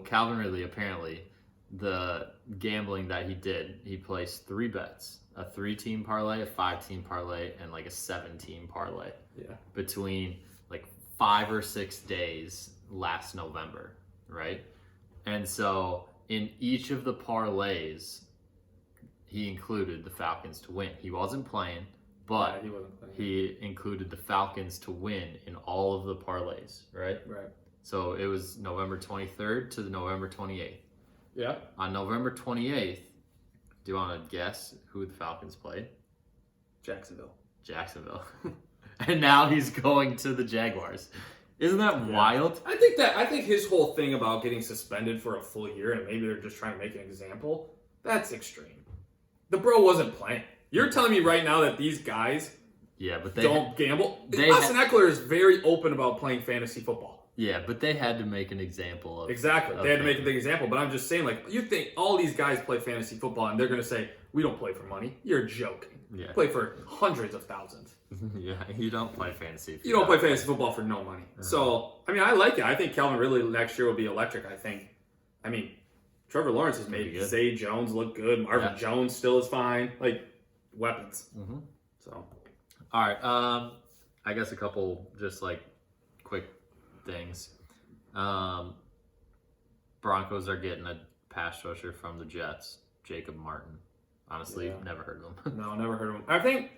Calvin Ridley, apparently, the gambling that he did, he placed 3 bets. A 3-team parlay, a 5-team parlay, and like a 7-team parlay. Yeah. Between like 5 or 6 days last November, right? And so in each of the parlays, he included the Falcons to win. He wasn't playing, but he included the Falcons to win in all of the parlays, right? Right. So it was November 23rd to the November 28th. Yeah. On November 28th, do you want to guess who the Falcons played? Jacksonville. And now he's going to the Jaguars. Isn't that wild? I think his whole thing about getting suspended for a full year and maybe they're just trying to make an example, that's extreme. The bro wasn't playing. You're telling me right now that these guys but they don't gamble? they Austin Eckler is very open about playing fantasy football. Yeah, but they had to make an example of Exactly. of They had to him. make a big example. But I'm just saying, like, you think all these guys play fantasy football and they're going to say, we don't play for money. You're joking. Yeah. Play for hundreds of thousands. Yeah, you don't play fantasy. You don't play fantasy football for no money. So, I mean, I like it. I think Calvin Ridley next year will be electric, I mean, Trevor Lawrence has made Zay Jones look good. Marvin Jones still is fine. Like, weapons. Mm-hmm. So, all right. I guess a couple just like quick things. Broncos are getting a pass rusher from the Jets, Jacob Martin. Honestly, never heard of him. no, never heard of him. I think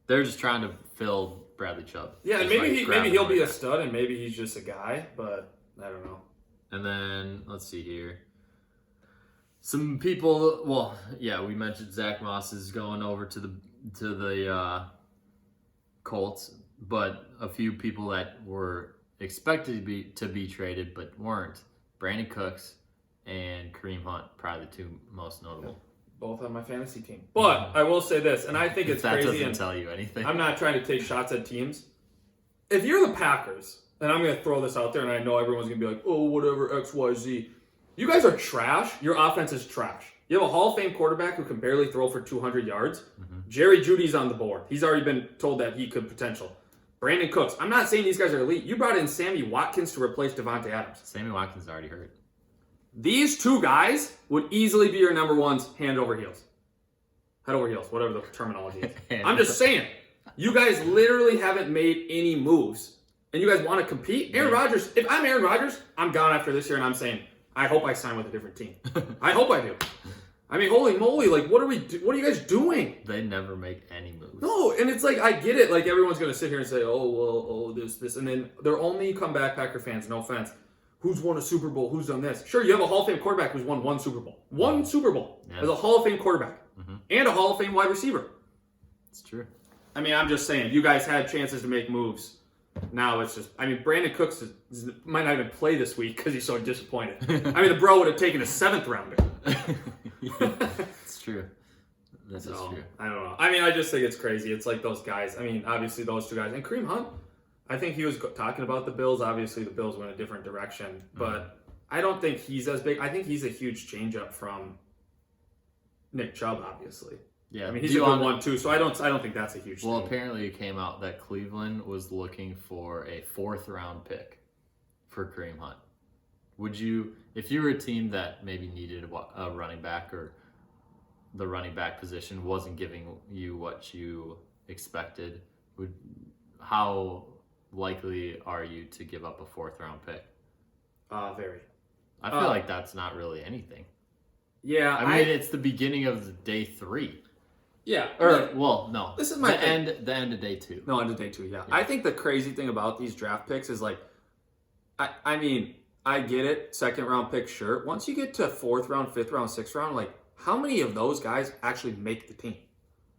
they're just trying to fill Bradley Chubb. yeah, and Just, maybe he'll be a stud, and maybe he's just a guy, but I don't know. And then let's see here. Some people. Well, yeah, we mentioned Zach Moss is going over to the Colts, but a few people that were expected to be traded but weren't. Brandon Cooks and Kareem Hunt, probably the two most notable. Both on my fantasy team. But I will say this, and I think it's that crazy. doesn't And tell you anything. I'm not trying to take shots at teams. If you're the Packers, and I'm going to throw this out there, and I know everyone's going to be like, oh, whatever, X, Y, Z. You guys are trash. Your offense is trash. You have a Hall of Fame quarterback who can barely throw for 200 yards. Mm-hmm. Jerry Jeudy's on the board. He's already been told that he could potential. Brandon Cooks. I'm not saying these guys are elite. You brought in Sammy Watkins to replace Devontae Adams. Sammy Watkins is already hurt. These two guys would easily be your number ones hand over heels. Head over heels, whatever the terminology is. I'm just saying, you guys literally haven't made any moves, and you guys want to compete? Aaron Rodgers, if I'm Aaron Rodgers, I'm gone after this year, and I'm saying, I hope I sign with a different team. I hope I do. I mean, holy moly, like, what are you guys doing? They never make any moves. No, and it's like, I get it. Like, everyone's going to sit here and say, this. And then they're only comeback Packer fans, no offense. Who's won a Super Bowl? Who's done this? Sure, you have a Hall of Fame quarterback who's won one Super Bowl. One Super Bowl as a Hall of Fame quarterback and a Hall of Fame wide receiver. It's true. I mean, I'm just saying, you guys had chances to make moves. Now it's just, I mean, Brandon Cooks might not even play this week because he's so disappointed. I mean, the bro would have taken a 7th rounder. It's true. This is true. I don't know. I mean, I just think it's crazy. It's like those guys. I mean, obviously those two guys. And Kareem Hunt, I think he was talking about the Bills. Obviously, the Bills went a different direction. But I don't think he's as big. I think he's a huge change-up from Nick Chubb, obviously. Yeah, I mean, he's a good one, too. So I don't think that's a huge thing. Well, apparently it came out that Cleveland was looking for a 4th-round pick for Kareem Hunt. Would you, if you were a team that maybe needed a running back or the running back position wasn't giving you what you expected, how likely are you to give up a 4th-round pick? Very. I feel like that's not really anything. Yeah. I mean, it's the beginning of day 3. Yeah. No. This is my end of day 2. No, end of day 2, yeah. I think the crazy thing about these draft picks is like, I mean, I get it. 2nd-round pick, sure. Once you get to 4th round, 5th round, 6th round, like, how many of those guys actually make the team?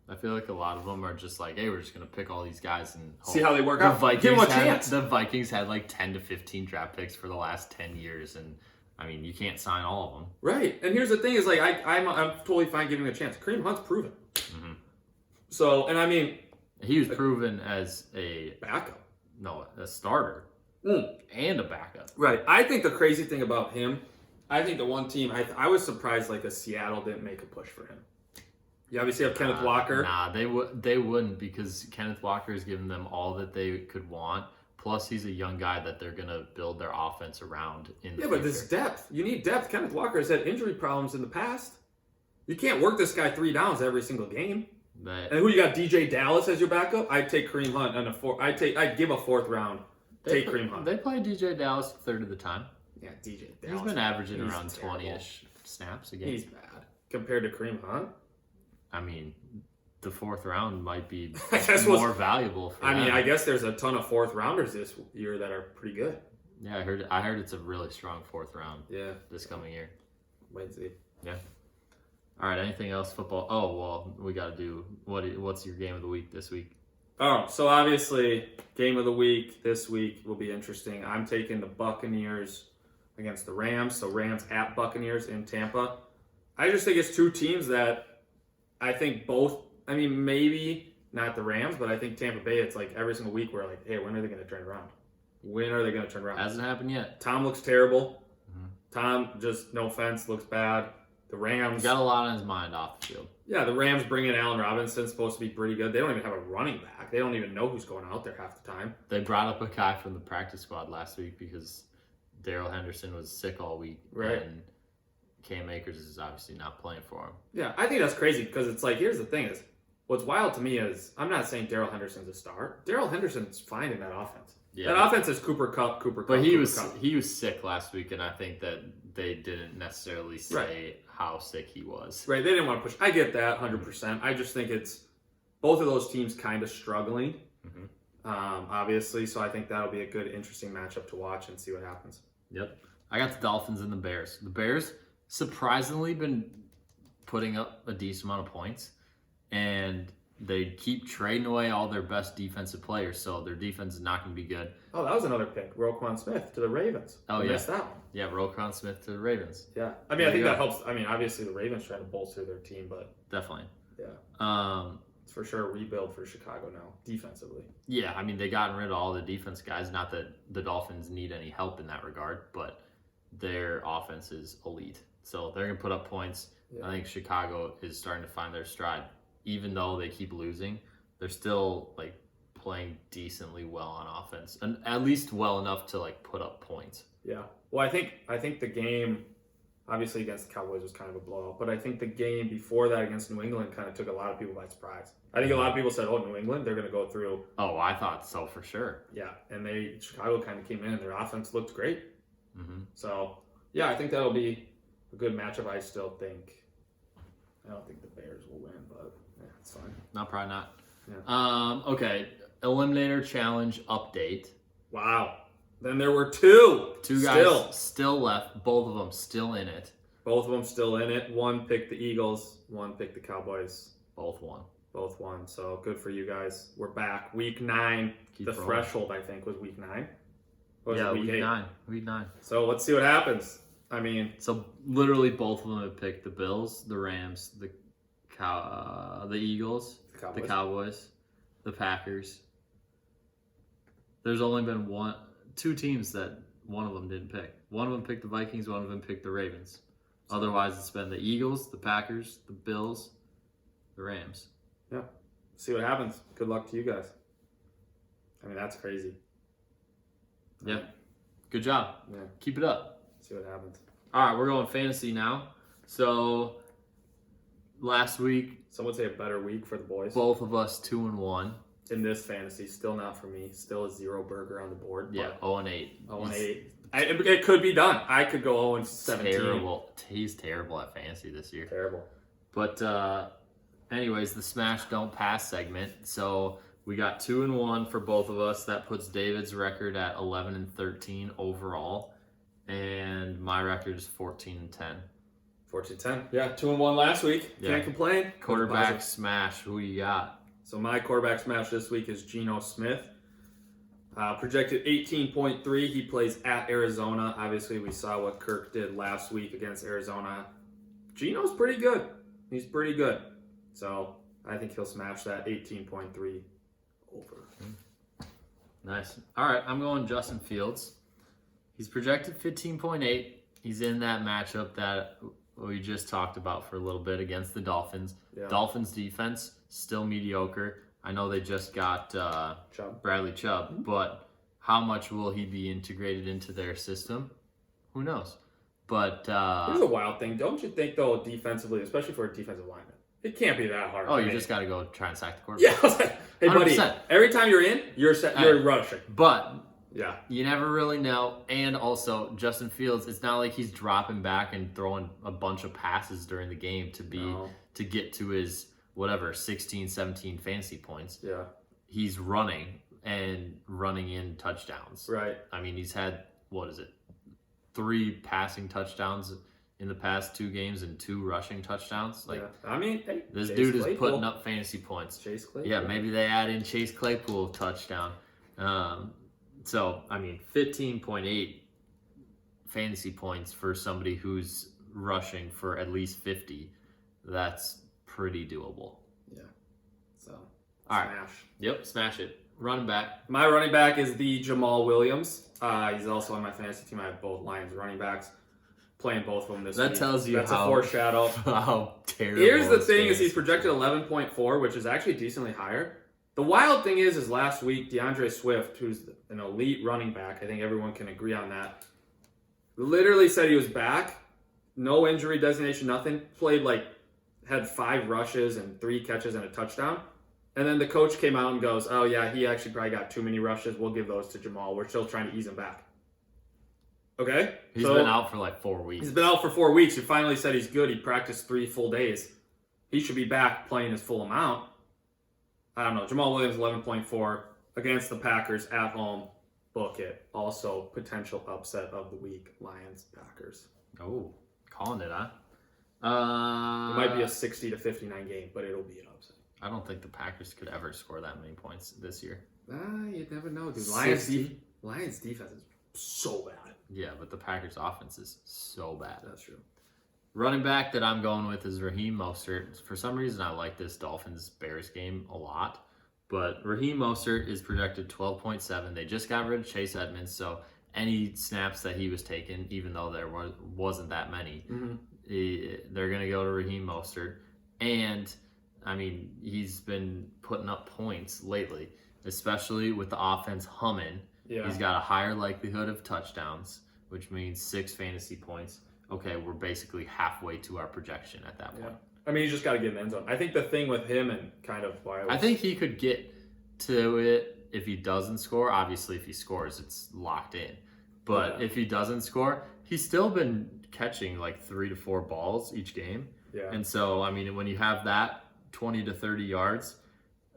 I feel like a lot of them are just like, hey, we're just going to pick all these guys and see how they work out. Give them a chance. The Vikings had like 10 to 15 draft picks for the last 10 years, and I mean, you can't sign all of them. Right. And here's the thing is like, I'm totally fine giving him a chance. Kareem Hunt's proven. Mm-hmm. So, and I mean... He was proven as a... Backup. No, a starter. And a backup. Right. I think the crazy thing about him, I think the one team, I was surprised like a Seattle didn't make a push for him. You obviously have Kenneth Walker. Nah, they wouldn't because Kenneth Walker has given them all that they could want. Plus, he's a young guy that they're going to build their offense around in the future. But there's depth. You need depth. Kenneth Walker has had injury problems in the past. You can't work this guy 3 downs every single game. And who you got? DJ Dallas as your backup? I'd take Kareem Hunt on I'd give a 4th round. Take Kareem Hunt. They play DJ Dallas 1/3 of the time. Yeah, DJ Dallas. He's been averaging around 20-ish snaps a game. He's bad compared to Kareem Hunt. I mean, the 4th round might be more valuable for them. I guess there's a ton of 4th rounders this year that are pretty good. Yeah, I heard it's a really strong 4th round. Yeah, this coming year. Wait and see. Yeah. All right. Anything else? Football? Oh well, we got to do what's your game of the week this week? Oh, so obviously, game of the week this week will be interesting. I'm taking the Buccaneers against the Rams. So Rams at Buccaneers in Tampa. I just think it's two teams that I think both. I mean, maybe not the Rams, but I think Tampa Bay. It's like every single week we're like, hey, when are they going to turn around? When are they going to turn around? Hasn't happened yet. Tom looks terrible. Mm-hmm. Tom, just no offense, looks bad. The Rams got a lot on his mind off the field. Yeah, the Rams bring in Allen Robinson, supposed to be pretty good. They don't even have a running back. They don't even know who's going out there half the time. They brought up a guy from the practice squad last week because Darrell Henderson was sick all week. Right. And Cam Akers is obviously not playing for him. Yeah, I think that's crazy because it's like, here's the thing is, what's wild to me is, I'm not saying Darrell Henderson's a star. Darrell Henderson's fine in that offense. Yeah. That offense is Cooper Kupp. But he was sick last week, and I think that they didn't necessarily say how sick he was. Right, they didn't want to push. I get that 100%. I just think it's both of those teams kind of struggling, obviously. So I think that'll be a good, interesting matchup to watch and see what happens. Yep. I got the Dolphins and the Bears. The Bears surprisingly been putting up a decent amount of points, and they keep trading away all their best defensive players, so their defense is not going to be good. Oh, that was another pick. Roquan Smith to the Ravens. Oh, I missed that one. Yeah, Roquan Smith to the Ravens. Yeah. I mean, I think that helps. I mean, obviously the Ravens trying to bolster their team, but... Definitely. Yeah. It's for sure a rebuild for Chicago now, defensively. Yeah, I mean, they gotten rid of all the defense guys. Not that the Dolphins need any help in that regard, but their offense is elite. So they're going to put up points. Yeah. I think Chicago is starting to find their stride. Even though they keep losing, they're still like playing decently well on offense, and at least well enough to like put up points. Yeah. Well, I think the game, obviously against the Cowboys, was kind of a blowout, but I think the game before that against New England kind of took a lot of people by surprise. I think a lot of people said, "Oh, New England, they're going to go through." Oh, I thought so for sure. Yeah, and Chicago kind of came in, and their offense looked great. Mm-hmm. So yeah, I think that'll be a good matchup. I don't think the Bears will win, but. Yeah, it's fine. No, probably not. Yeah. Okay. Eliminator Challenge update. Wow. Then there were two. Two guys still left. Both of them still in it. Both of them still in it. One picked the Eagles. One picked the Cowboys. Both won. So good for you guys. We're back. Week 9. The threshold, I think, was week 9. Yeah, week 9. Week 9. So let's see what happens. I mean. So literally both of them have picked the Bills, the Rams, the Eagles, the Cowboys, the Packers. There's only been two teams that one of them didn't pick. One of them picked the Vikings, one of them picked the Ravens. Otherwise, it's been the Eagles, the Packers, the Bills, the Rams. Yeah. See what happens. Good luck to you guys. I mean, that's crazy. Yeah. Good job. Yeah. Keep it up. See what happens. All right, we're going fantasy now. So last week, some would say a better week for the boys. Both of us 2-1. In this fantasy, still not for me. Still a 0 burger on the board. Yeah, 0-8. 0-8. It could be done. I could go 0-17. Terrible. He's terrible at fantasy this year. Terrible. But anyways, the Smash Don't Pass segment. So we got 2-1 for both of us. That puts David's record at 11-13 overall, and my record is 14-10. 14-10. Yeah, 2-1 last week. Yeah. Can't complain. Quarterback smash. Who you got? So my quarterback smash this week is Geno Smith. Projected 18.3. He plays at Arizona. Obviously, we saw what Kirk did last week against Arizona. Geno's pretty good. He's pretty good. So I think he'll smash that 18.3 over. Nice. All right, I'm going Justin Fields. He's projected 15.8. He's in that matchup that we just talked about for a little bit against the Dolphins. Yeah. Dolphins defense, still mediocre. I know they just got Bradley Chubb, but how much will he be integrated into their system? Who knows? But here's a wild thing. Don't you think, though, defensively, especially for a defensive lineman, it can't be that hard. Oh, you just got to go try and sack the quarterback. Yeah, I was like, hey, 100%. Buddy, every time you're in, you're rushing. But yeah, you never really know. And also, Justin Fields, it's not like he's dropping back and throwing a bunch of passes during the game to get to his, 16, 17 fantasy points. Yeah. He's running in touchdowns. Right. I mean, he's had, 3 passing touchdowns in the past 2 games and 2 rushing touchdowns. I mean, hey, this dude is putting up fantasy points. Chase Claypool. Yeah, maybe they add in Chase Claypool touchdown. So, I mean, 15.8 fantasy points for somebody who's rushing for at least 50. That's pretty doable. Yeah. So, All right. smash. Yep, smash it. Running back. My running back is the Jamal Williams. He's also on my fantasy team. I have both Lions running backs. Playing both of them this week. That tells you That's how, a foreshadow. How terrible. Here's the thing: is he's projected 11.4, which is actually decently higher. The wild thing is last week DeAndre Swift, who's an elite running back, I think everyone can agree on that, literally said he was back, no injury designation, nothing. Had 5 rushes and 3 catches and a touchdown, and then the coach came out and goes, "Oh yeah, he actually probably got too many rushes. We'll give those to Jamal. We're still trying to ease him back." Okay? He's been out for 4 weeks. He's been out for 4 weeks. He finally said he's good. He practiced 3 full days. He should be back playing his full amount. I don't know. Jamal Williams, 11.4 against the Packers at home. Book it. Also, potential upset of the week. Lions, Packers. Oh, calling it, huh? It might be a 60 to 59 game, but it'll be an upset. I don't think the Packers could ever score that many points this year. You never know, dude. 60? Lions defense is so bad. Yeah, but the Packers offense is so bad. That's true. Running back that I'm going with is Raheem Mostert. For some reason, I like this Dolphins-Bears game a lot. But Raheem Mostert is projected 12.7. They just got rid of Chase Edmonds, so any snaps that he was taking, even though there wasn't that many, they're going to go to Raheem Mostert. And, I mean, he's been putting up points lately, especially with the offense humming. Yeah. He's got a higher likelihood of touchdowns, which means 6 fantasy points. Okay, we're basically halfway to our projection at that point. I mean, you just got to get in the end zone. I think the thing with him and kind of why I think he could get to it if he doesn't score. Obviously, if he scores, it's locked in. But if he doesn't score, he's still been catching 3 to 4 balls each game. Yeah. And so, I mean, when you have that 20 to 30 yards,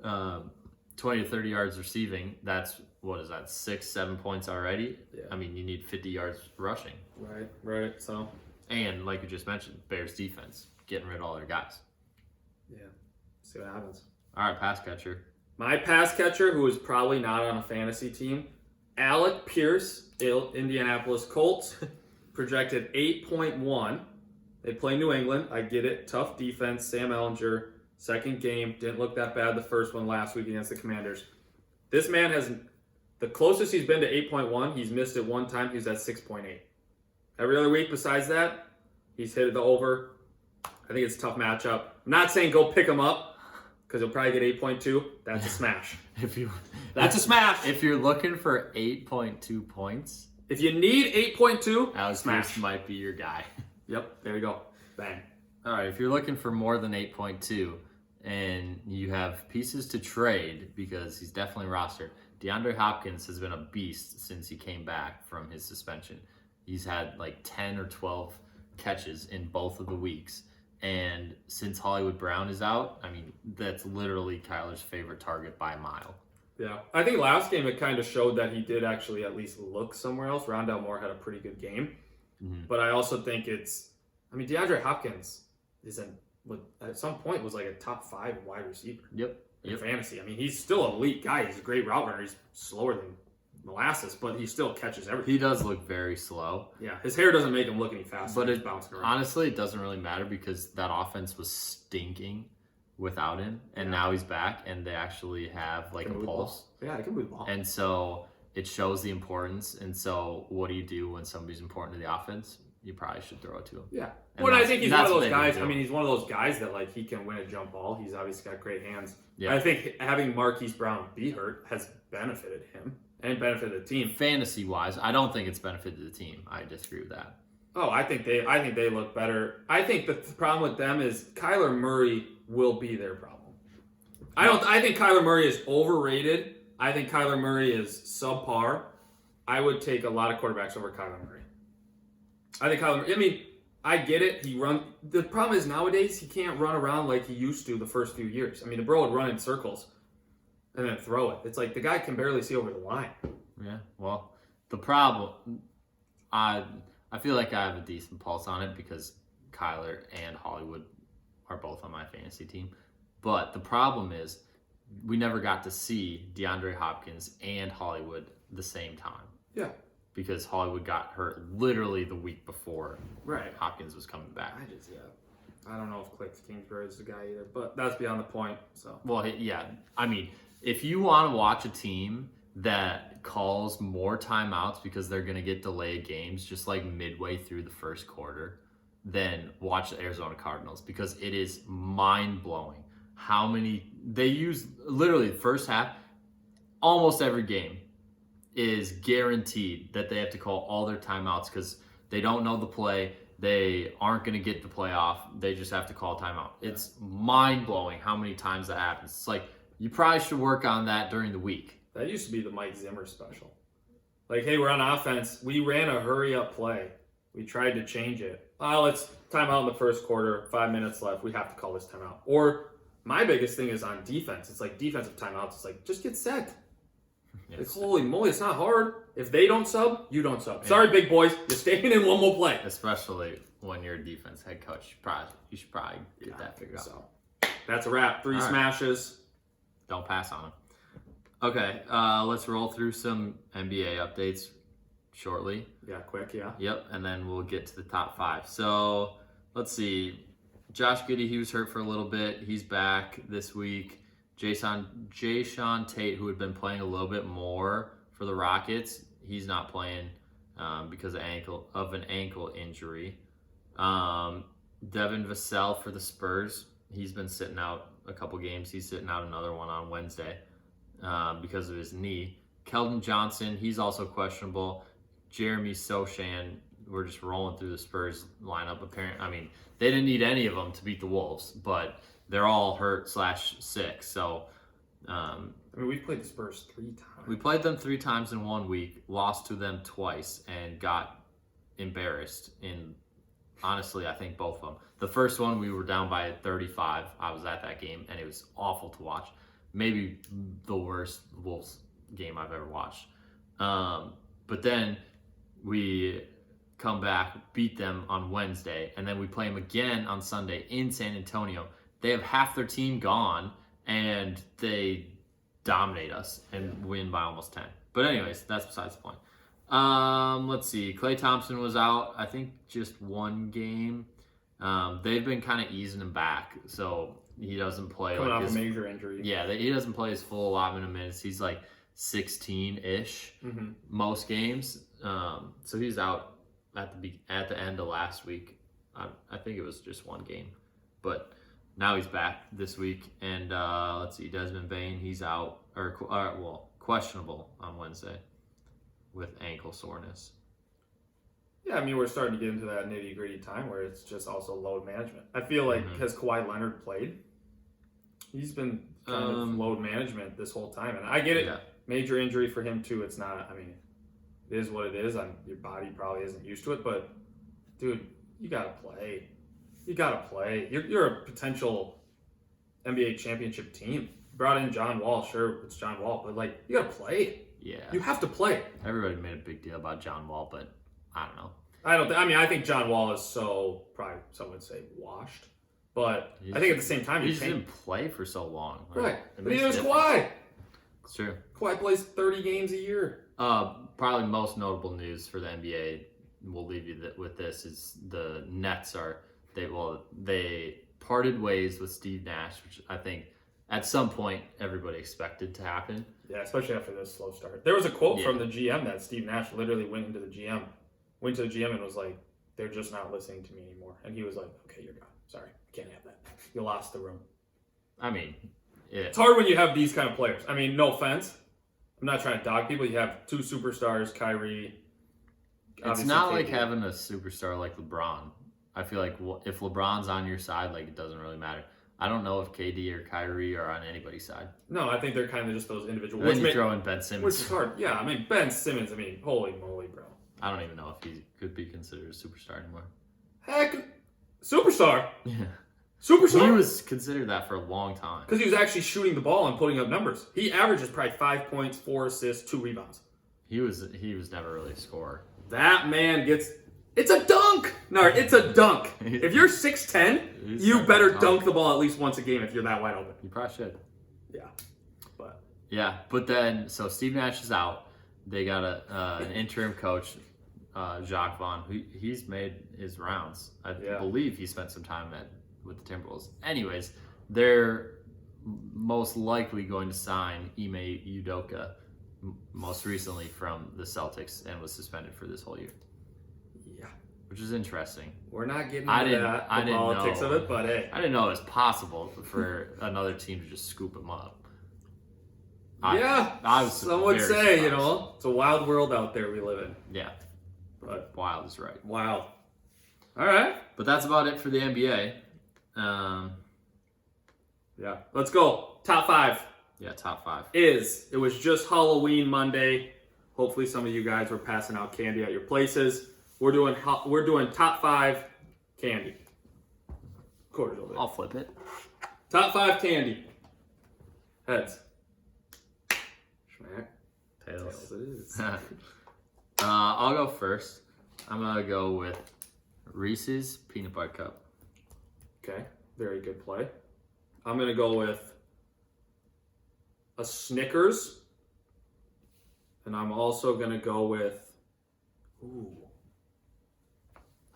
20 to 30 yards receiving, that's, 6-7 points already? Yeah. I mean, you need 50 yards rushing. Right. So. And like you just mentioned, Bears defense, getting rid of all their guys. Yeah. See what happens. All right, pass catcher. My pass catcher, who is probably not on a fantasy team, Alec Pierce, Indianapolis Colts, projected 8.1. They play New England. I get it. Tough defense. Sam Ellinger, second game. Didn't look that bad the first one last week against the Commanders. This man has, the closest he's been to 8.1, he's missed it one time. He's at 6.8. Every other week besides that, he's hit the over. I think it's a tough matchup. I'm not saying go pick him up, because he'll probably get 8.2. That's a smash. That's a smash. If you're looking for 8.2 points, if you need 8.2, Alex smash. Pierce might be your guy. Yep, there you go. Bang. All right, if you're looking for more than 8.2 and you have pieces to trade, because he's definitely rostered, DeAndre Hopkins has been a beast since he came back from his suspension. He's had 10 or 12 catches in both of the weeks. And since Hollywood Brown is out, I mean, that's literally Kyler's favorite target by a mile. Yeah. I think last game it kind of showed that he did actually at least look somewhere else. Rondell Moore had a pretty good game. Mm-hmm. But I also think DeAndre Hopkins at some point was a top 5 wide receiver. Yep. In fantasy. I mean, he's still an elite guy. He's a great route runner. He's slower than molasses, but he still catches everything. He does look very slow. Yeah, his hair doesn't make him look any faster. But he's bouncing around. Honestly, it doesn't really matter because that offense was stinking without him, and now he's back, and they actually have a pulse. Yeah, they can move the ball. And so it shows the importance. And so what do you do when somebody's important to the offense? You probably should throw it to him. Yeah. Well, I think he's one of those guys. I mean, he's one of those guys that he can win a jump ball. He's obviously got great hands. Yeah. I think having Marquise Brown be hurt has benefited him and benefited the team. Fantasy wise, I don't think it's benefited the team. I disagree with that. Oh, I think they look better. I think the problem with them is Kyler Murray will be their problem. I think Kyler Murray is overrated. I think Kyler Murray is subpar. I would take a lot of quarterbacks over Kyler Murray. I get it. The problem is nowadays he can't run around like he used to the first few years. I mean, the bro would run in circles and then throw it. It's the guy can barely see over the line. Yeah, well, the problem, I feel like I have a decent pulse on it because Kyler and Hollywood are both on my fantasy team. But the problem is we never got to see DeAndre Hopkins and Hollywood the same time. Yeah. Because Hollywood got hurt literally the week before Hopkins was coming back. I don't know if Cliff Kingsbury is the guy either, but that's beyond the point. So Well, yeah. I mean, if you want to watch a team that calls more timeouts because they're going to get delayed games just like midway through the first quarter, then watch the Arizona Cardinals because it is mind-blowing how many they use. Literally the first half, almost every game is guaranteed that they have to call all their timeouts because they don't know the play. They aren't going to get the play off. They just have to call timeout. It's mind-blowing how many times that happens. It's like, you probably should work on that during the week. that used to be the Mike Zimmer special. Like, hey, we're on offense. We ran a hurry-up play. We tried to change it. Let's time out in the first quarter. 5 minutes left. We have to call this timeout. Or my biggest thing is on defense. It's like defensive timeouts. It's like, just get set. Yes. Like, holy moly, it's not hard. If they don't sub, you don't sub. Sorry, big boys. You're staying in one more play. Especially when you're a defense head coach. You should probably get that figured out. So, that's a wrap. 3 All right. smashes. Don't pass on them. Okay, let's roll through some NBA updates shortly. Yeah, quick, yeah. Yep, and then we'll get to the top 5. So, let's see. Josh Giddey, he was hurt for a little bit. He's back this week. Jayshawn Tate, who had been playing a little bit more for the Rockets, he's not playing because of an ankle injury. Devin Vassell for the Spurs, he's been sitting out a couple games. He's sitting out another one on Wednesday because of his knee. Keldon Johnson, he's also questionable. Jeremy Sochan, we're just rolling through the Spurs lineup. Apparently, they didn't need any of them to beat the Wolves, but they're all hurt/sick. So, we've played the Spurs 3 times. we played them 3 times in 1 week, lost to them twice, and got embarrassed in, honestly, I think both of them. The first one, we were down by 35. I was at that game, and it was awful to watch. Maybe the worst Wolves game I've ever watched. But then we come back, beat them on Wednesday, and then we play them again on Sunday in San Antonio. They have half their team gone, and they dominate us and win by almost 10. But anyways, that's besides the point. Let's see. Klay Thompson was out, I think, just 1 game. They've been kind of easing him back, so he doesn't play Coming like off his, a major injury. Yeah, he doesn't play his full allotment of minutes. He's like 16-ish most games. So he's out at the end of last week. I think it was just 1 game, but now he's back this week. And let's see, Desmond Bane, he's out questionable on Wednesday with ankle soreness. Yeah, we're starting to get into that nitty-gritty time where it's just also load management. I feel like, has Kawhi Leonard played? He's been kind of load management this whole time. And I get it. Yeah. Major injury for him, too. It's not, it is what it is. Your body probably isn't used to it. But, dude, you got to play. You got to play. You're a potential NBA championship team. Brought in John Wall. Sure, it's John Wall. But, you got to play. Yeah. You have to play. Everybody made a big deal about John Wall, but I don't know. I think John Wall is probably some would say washed. But I think at the same time, he just didn't play for so long. Right. But neither was Kawhi. It's true. Kawhi plays 30 games a year. Probably most notable news for the NBA, we'll leave you with this, is the Nets they parted ways with Steve Nash, which I think at some point everybody expected to happen. Yeah, especially after this slow start. There was a quote from the GM that Steve Nash literally went to the GM and was like, they're just not listening to me anymore. And he was like, okay, you're gone. Sorry, can't have that. You lost the room. It's hard when you have these kind of players. No offense. I'm not trying to dog people. You have 2 superstars, Kyrie. It's not like having a superstar like LeBron. I feel like if LeBron's on your side, it doesn't really matter. I don't know if KD or Kyrie are on anybody's side. No, I think they're kind of just those individuals. And then you throw in Ben Simmons. Which is hard. Yeah, Ben Simmons, holy moly, bro. I don't even know if he could be considered a superstar anymore. Heck, superstar. Yeah. Superstar? He was considered that for a long time. Because he was actually shooting the ball and putting up numbers. He averages probably 5 points, 4 assists, 2 rebounds. He was never really a scorer. That man gets... It's a dunk! No, it's a dunk. If you're 6'10", you better dunk the ball at least once a game if you're that wide open. You probably should. Yeah. But then, so Steve Nash is out. They got an interim coach, Jacques Vaughn, who he's made his rounds. I believe he spent some time with the Timberwolves. Anyways, they're most likely going to sign Ime Udoka, most recently from the Celtics, and was suspended for this whole year. Yeah. Which is interesting. We're not getting into the politics of it, but hey. I didn't know it was possible for another team to just scoop him up. Some would say, surprised. It's a wild world out there we live in. Yeah. But wild is right. Wild. All right. But that's about it for the NBA. Yeah. Let's go. Top 5. Yeah, top 5. It was just Halloween Monday. Hopefully some of you guys were passing out candy at your places. We're doing top 5 candy. Quarters over there. I'll flip it. Top 5 candy. Heads. Schmack. Tails. It is. I'll go first. I'm going to go with Reese's Peanut Butter Cup. Okay. Very good play. I'm going to go with a Snickers. And I'm also going to go with... Ooh.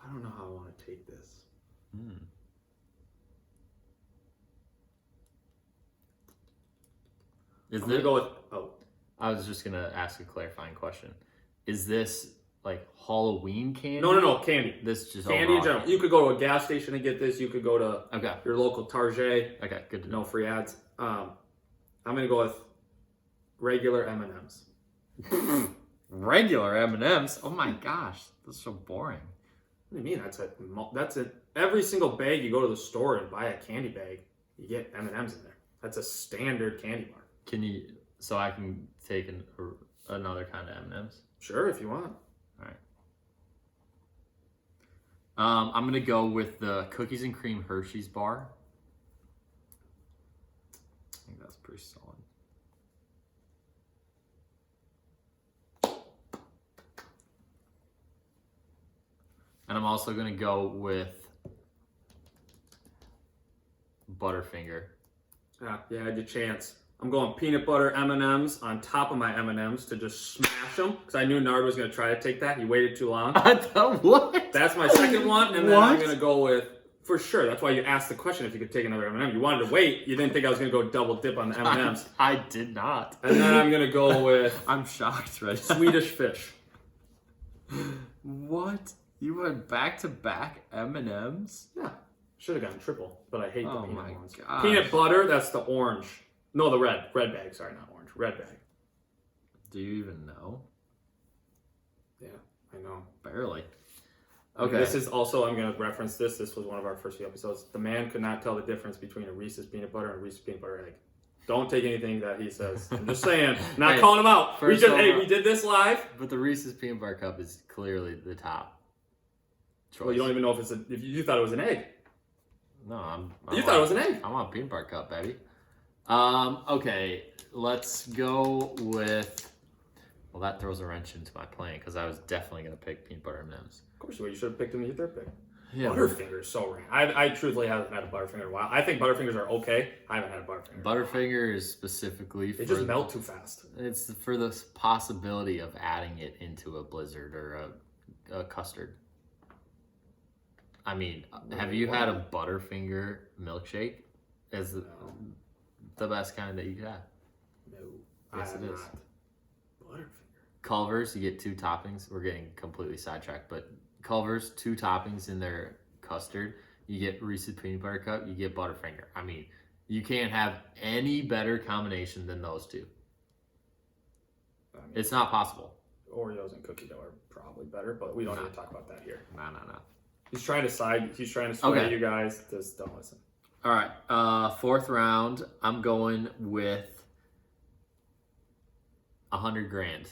I don't know how I want to take this. I'm going to go with... Oh. I was just going to ask a clarifying question. Is this like Halloween candy? No, candy. This just candy in general. You could go to a gas station and get this. You could go to your local Target. Okay, good to know. No free ads. I'm going to go with regular M&Ms. Regular M&Ms? Oh my gosh, that's so boring. What do you mean? That's it. Every single bag you go to the store and buy a candy bag, you get M&Ms in there. That's a standard candy bar. So I can take another kind of M&Ms? Sure, if you want. All right. I'm going to go with the cookies and cream Hershey's bar. I think that's pretty solid. And I'm also going to go with Butterfinger. Yeah, you had your chance. I'm going peanut butter M&Ms on top of my M&Ms to just smash them because I knew Nard was going to try to take that. He waited too long. What? That's my second one, and then I'm going to go with, for sure, that's why you asked the question if you could take another M&M. You wanted to wait. You didn't think I was going to go double dip on the M&Ms. I did not. And then I'm going to go with... I'm shocked right now. Swedish fish. What? You went back-to-back M&Ms? Yeah. Should have gotten triple, but I hate the peanut ones. Gosh. Peanut butter, that's the orange. No, the red. Red bag. Sorry, not orange. Red bag. Do you even know? Yeah, I know. Barely. Okay. This is also, I'm going to reference this. This was one of our first few episodes. The man could not tell the difference between a Reese's peanut butter and a Reese's peanut butter egg. Don't take anything that he says. I'm just saying. Not calling him out. We did this live. But the Reese's peanut butter cup is clearly the top choice. Well, you don't even know if if you thought it was an egg. No, you thought it was an egg. I want peanut butter cup, baby. Okay, let's go with... Well, that throws a wrench into my plan because I was definitely going to pick peanut butter M&Ms. Of course you would. You should have picked them in your third pick. Yeah, Butterfinger is so random. I truthfully haven't had a Butterfinger in a while. I think Butterfingers are okay. I haven't had a Butterfinger. Butterfinger is specifically they just melt too fast. It's for the possibility of adding it into a blizzard or a custard. I mean, have you had a Butterfinger milkshake? As the best kind that you could have. No, yes, it is. Butterfinger. Culver's, you get 2 toppings. We're getting completely sidetracked, but Culver's, 2 toppings in their custard. You get Reese's peanut butter cup. You get Butterfinger. I mean, you can't have any better combination than those 2. It's not possible. Oreos and cookie dough are probably better, but we don't need to talk about that here. No. He's trying to sway you guys. Just don't listen. All right, 4th round. I'm going with $100,000.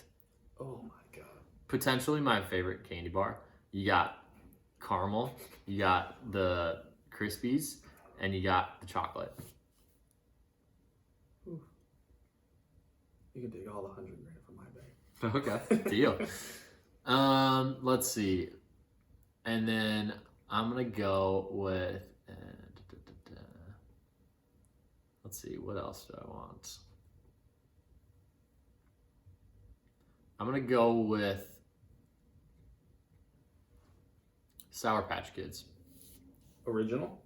Oh my god! Potentially my favorite candy bar. You got caramel, you got the Crispies, and you got the chocolate. Ooh. You can take all the $100,000 from my bag. Okay, deal. Let's see, and then I'm gonna go with. Let's see, what else do I want? I'm going to go with Sour Patch Kids. Original?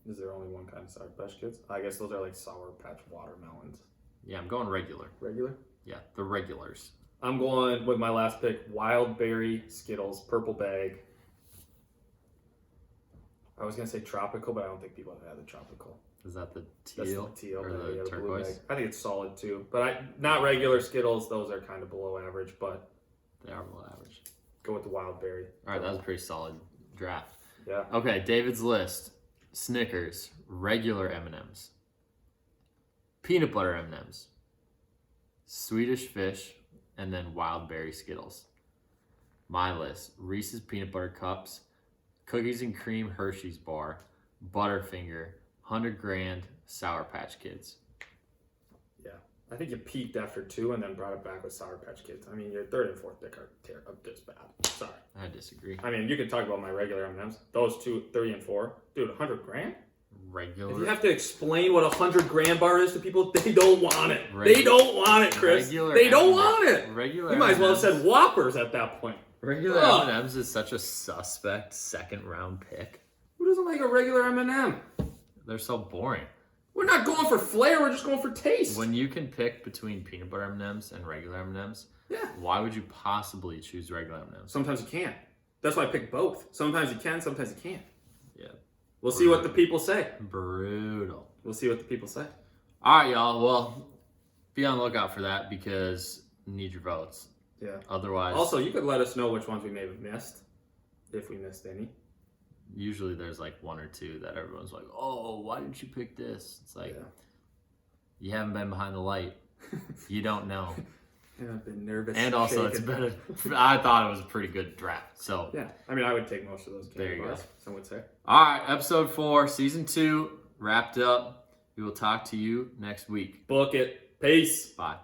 Is there only one kind of Sour Patch Kids? I guess those are like Sour Patch watermelons. Yeah, I'm going regular. Regular? Yeah, the regulars. I'm going with my last pick, Wild Berry Skittles, purple bag. I was going to say tropical, but I don't think people have had the tropical. Is that the That's teal, the teal or bag, the yeah, blue turquoise? bag. I think it's solid too. But not regular Skittles. Those are kind of below average, but They are below average. go with the Wild Berry. All right, that was a pretty solid draft. Yeah. Okay, David's list. Snickers, regular M&Ms, peanut butter M&Ms, Swedish Fish, and then Wild Berry Skittles. My list. Reese's Peanut Butter Cups, Cookies and Cream Hershey's Bar, Butterfinger, 100 Grand, Sour Patch Kids. Yeah. I think you peaked after 2 and then brought it back with Sour Patch Kids. I mean, your 3rd and 4th pick are just bad. Sorry. I disagree. I mean, you can talk about my regular M&Ms. Those 2, 3, and 4. Dude, 100 grand? Regular. If you have to explain what a 100 grand bar is to people, they don't want it. They don't want it, Chris. They don't want it. Regular You might as well have M&Ms. said Whoppers at that point. Regular Ugh. M&Ms is such a suspect second round pick. Who doesn't like a regular M&M? They're so boring. We're not going for flair. We're just going for taste. When you can pick between peanut butter M&Ms and regular M&Ms, Yeah. why would you possibly choose regular M&Ms? Sometimes you can't. That's why I pick both. Sometimes you can, sometimes you can't. Yeah. We'll see what the people say. Brutal. We'll see what the people say. All right, y'all. Well, be on the lookout for that because you need your votes. Yeah. Otherwise, Also, you could let us know which ones we may have missed, if we missed any. usually there's like one or two that everyone's like, oh, why didn't you pick this? It's like, Yeah. you haven't been behind the light. You don't know. Yeah, I've been nervous. And also, shaken. I thought it was a pretty good draft. So, Yeah, I mean, I would take most of those There candy you bars, go. some would say. all right, episode 4, season 2, wrapped up. We will talk to you next week. Book it. Peace. Bye.